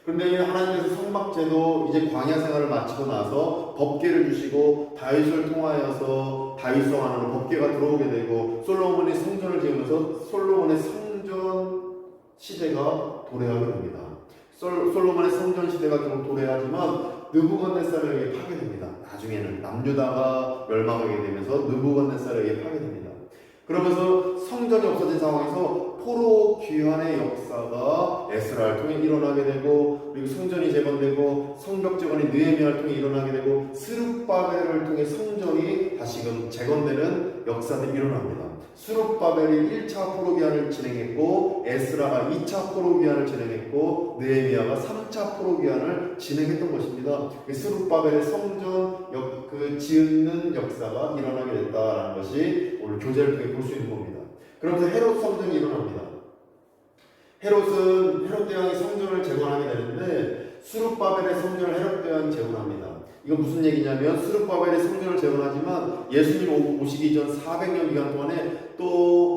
그런데 하나님께서 성막제도 이제 광야 생활을 마치고 나서 법궤를 주시고 다윗을 통하여서 다윗성 안으로 법궤가 들어오게 되고 솔로몬이 성전을 지으면서 솔로몬의 성전 시대가 도래하게 됩니다. 솔로몬의 성전 시대가 결국 도래하지만 느부갓네살에게 파괴됩니다. 나중에는 남유다가 멸망하게 되면서 느부갓네살에게 파괴됩니다. 그러면서 성전이 없어진 상황에서 포로 귀환의 역사가 에스라를 통해 일어나게 되고, 그리고 성전이 재건되고 성벽 재건이 느헤미야를 통해 일어나게 되고 스룹바벨을 통해 성전이 다시금 재건되는 것들이 일어납니다. 스룹바벨이 1차 포로 귀환을 진행했고 에스라가 2차 포로 귀환을 진행했고 느헤미야가 3차 포로 귀환을 진행했던 것입니다. 스룹바벨의 성전 지은 역사가 일어나게 됐다는 것이 오늘 교재를 통해 볼 수 있는 겁니다. 그러면서 헤롯 성전이 일어납니다. 헤롯 대왕이 성전을 재건하게 되는데 수룹바벨의 성전을 헤롯 대왕이 재건합니다. 이건 무슨 얘기냐면 수룹바벨의 성전을 재건하지만 예수님 오시기 전 400년 기간 동안에 또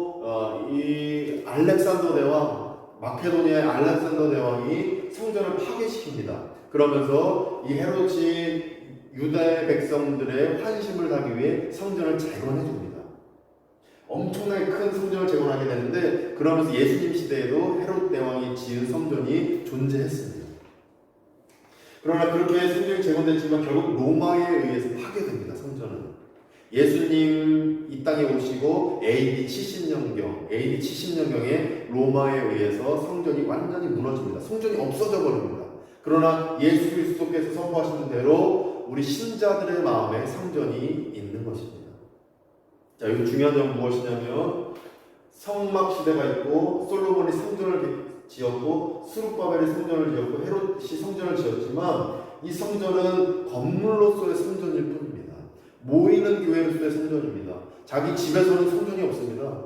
이 알렉산더 대왕, 마케도니아의 알렉산더 대왕이 성전을 파괴시킵니다. 그러면서 이 헤롯이 유다의 백성들의 환심을 사기 위해 성전을 재건해 줍니다. 엄청나게 큰 성전을 재건하게 되는데, 그러면서 예수님 시대에도 헤롯 대왕이 지은 성전이 존재했습니다. 그러나 그렇게 성전이 재건됐지만 결국 로마에 의해서 파괴됩니다. 성전은 예수님 이 땅에 오시고 AD 70년경에 로마에 의해서 성전이 완전히 무너집니다. 성전이 없어져 버립니다. 그러나 예수 그리스도께서 선포하신 대로 우리 신자들의 마음에 성전이 있는 것입니다. 자, 여기 중요한 점은 무엇이냐면 성막 시대가 있고 솔로몬이 성전을 지었고 스룹바벨이 성전을 지었고 헤롯이 성전을 지었지만 이 성전은 건물로서의 성전일 뿐입니다. 모이는 교회로서의 성전입니다. 자기 집에서는 성전이 없습니다.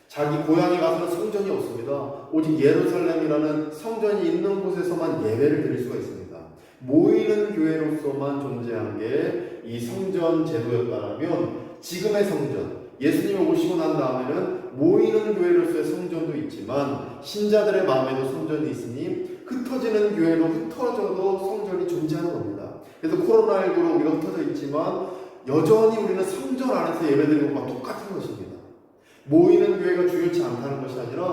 자기 고향에 가서는 성전이 없습니다. 오직 예루살렘이라는 성전이 있는 곳에서만 예배를 드릴 수가 있습니다. 모이는 교회로서만 존재한 게 이 성전 제도였다면 지금의 성전, 예수님이 오시고 난 다음에는 모이는 교회로서의 성전도 있지만 신자들의 마음에도 성전이 있으니 흩어지는 교회로 흩어져도 성전이 존재하는 겁니다. 그래서 코로나19로 우리가 흩어져 있지만 여전히 우리는 성전 안에서 예배드리는 것과 똑같은 것입니다. 모이는 교회가 중요치 않다는 것이 아니라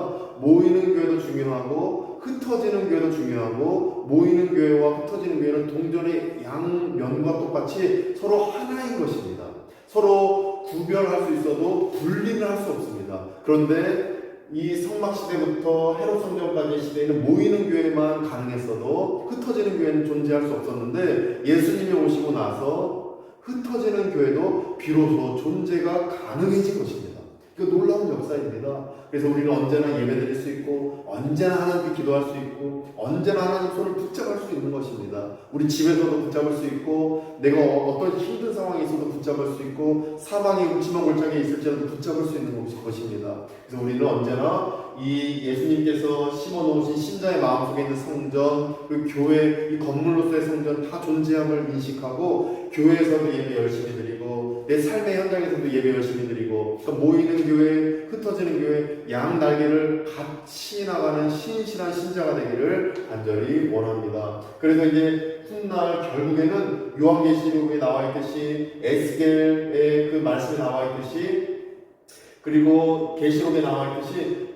모이는 교회도 중요하고 흩어지는 교회도 중요하고, 모이는 교회와 흩어지는 교회는 동전의 양면과 똑같이 서로 하나인 것입니다. 서로 구별할 수 있어도 분리는 할 수 없습니다. 그런데 이 성막 시대부터 헤롯 성전까지의 시대에는 모이는 교회만 가능했어도 흩어지는 교회는 존재할 수 없었는데 예수님이 오시고 나서 흩어지는 교회도 비로소 존재가 가능해진 것입니다. 그 놀라운 역사입니다. 그래서 우리는 언제나 예배드릴 수 있고 언제나 하나님께 기도할 수 있고 언제나 하나님 손을 붙잡을 수 있는 것입니다. 우리 집에서도 붙잡을 수 있고 내가 어떤 힘든 상황에 있어도 붙잡을 수 있고 사방에 울지마골짜기에 있을지라도 붙잡을 수 있는 것입니다. 그래서 우리는 언제나 이 예수님께서 심어놓으신 신자의 마음속에 있는 성전, 그 교회, 이 건물로서의 성전 다 존재함을 인식하고 교회에서도 예배 열심히 드리고 내 삶의 현장에서도 예배 열심히 드리고, 그러니까 모이는 교회, 흩어지는 교회, 양 날개를 같이 나가는 신실한 신자가 되기를 간절히 원합니다. 그래서 이제 훗날 결국에는 요한계시록에 나와 있듯이 에스겔의 그 말씀에 나와 있듯이 그리고 계시록에 나와 있듯이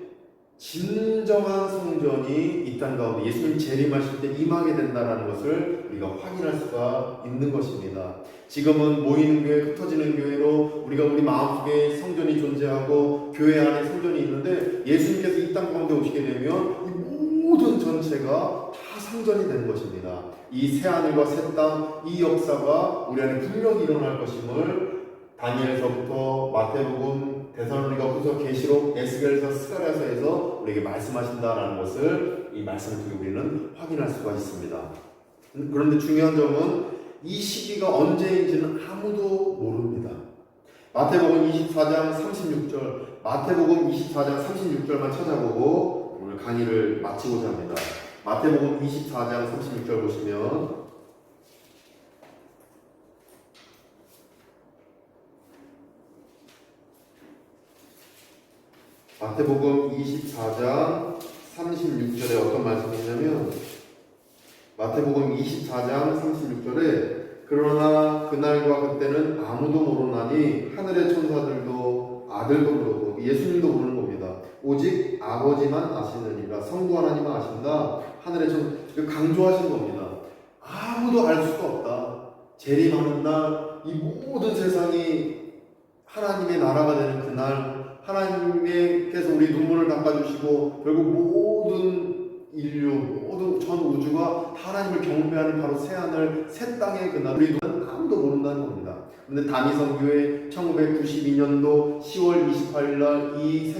진정한 성전이 이 땅 가운데 예수님 재림하실 때 임하게 된다는 것을 우리가 확인할 수가 있는 것입니다. 지금은 모이는 교회, 흩어지는 교회로 우리가 우리 마음속에 성전이 존재하고 교회 안에 성전이 있는데 예수님께서 이 땅 가운데 오시게 되면 이 모든 전체가 다 성전이 되는 것입니다. 이 새하늘과 새 땅, 이 역사가 우리 안에 분명히 일어날 것임을 다니엘서부터 마태복음, 데살로니가후서, 계시록, 에스겔서, 스가랴서에서 우리에게 말씀하신다라는 것을 이 말씀을 통해 우리는 확인할 수가 있습니다. 그런데 중요한 점은 이 시기가 언제인지는 아무도 모릅니다. 마태복음 24장 36절, 마태복음 24장 36절만 찾아보고 오늘 강의를 마치고자 합니다. 마태복음 24장 36절 보시면 마태복음 24장 36절에 어떤 말씀이 있냐면 마태복음 24장 36절에 그러나 그날과 그때는 아무도 모르나니 하늘의 천사들도 아들도 모르고 예수님도 모르는 겁니다. 오직 아버지만 아시느니라. 성부 하나님만 아신다. 하늘의 천사 강조하신 겁니다. 아무도 알 수가 없다. 재림하는 날 이 모든 세상이 하나님의 나라가 되는 그날 하나님께서 우리 눈물을 닦아주시고 결국 모든 인류, 모든 전 우주가 하나님을 경배하는 바로 새하늘, 새 땅의 그날 우리는 아무도 모른다는 겁니다. 그런데 다니성 교회 1992년도 10월 28일 날 이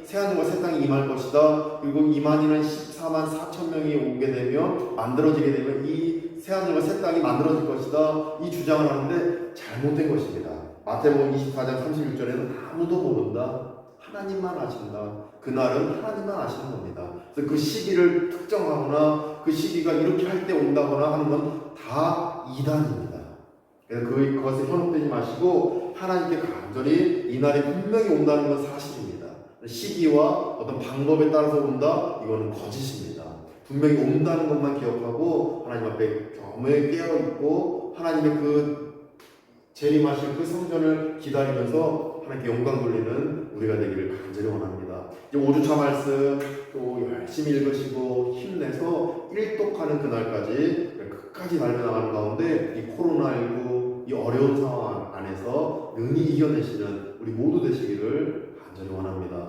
새하늘과 새 땅이 임할 것이다. 그리고 임한이는 14만 4천 명이 오게 되면 만들어지게 되면 이 새하늘과 새 땅이 만들어질 것이다. 이 주장을 하는데 잘못된 것입니다. 마태복음 24장 36절에는 아무도 모른다. 하나님만 아신다. 그날은 하나님만 아시는 겁니다. 그래서 그 시기를 특정하거나 그 시기가 이렇게 할 때 온다거나 하는 건 다 이단입니다. 그래서 그것에 현혹되지 마시고 하나님께 간절히 이 날이 분명히 온다는 건 사실입니다. 시기와 어떤 방법에 따라서 온다? 이거는 거짓입니다. 분명히 온다는 것만 기억하고 하나님 앞에 겸허히 깨어있고 하나님의 그 재림하실 그 성전을 기다리면서 하나님께 영광 돌리는 우리가 되기를 간절히 원합니다. 이제 5주차 말씀 또 열심히 읽으시고 힘내서 일독하는 그날까지 끝까지 달려나가는 가운데 이 코로나19 이 어려운 상황 안에서 능히 이겨내시는 우리 모두 되시기를 간절히 원합니다.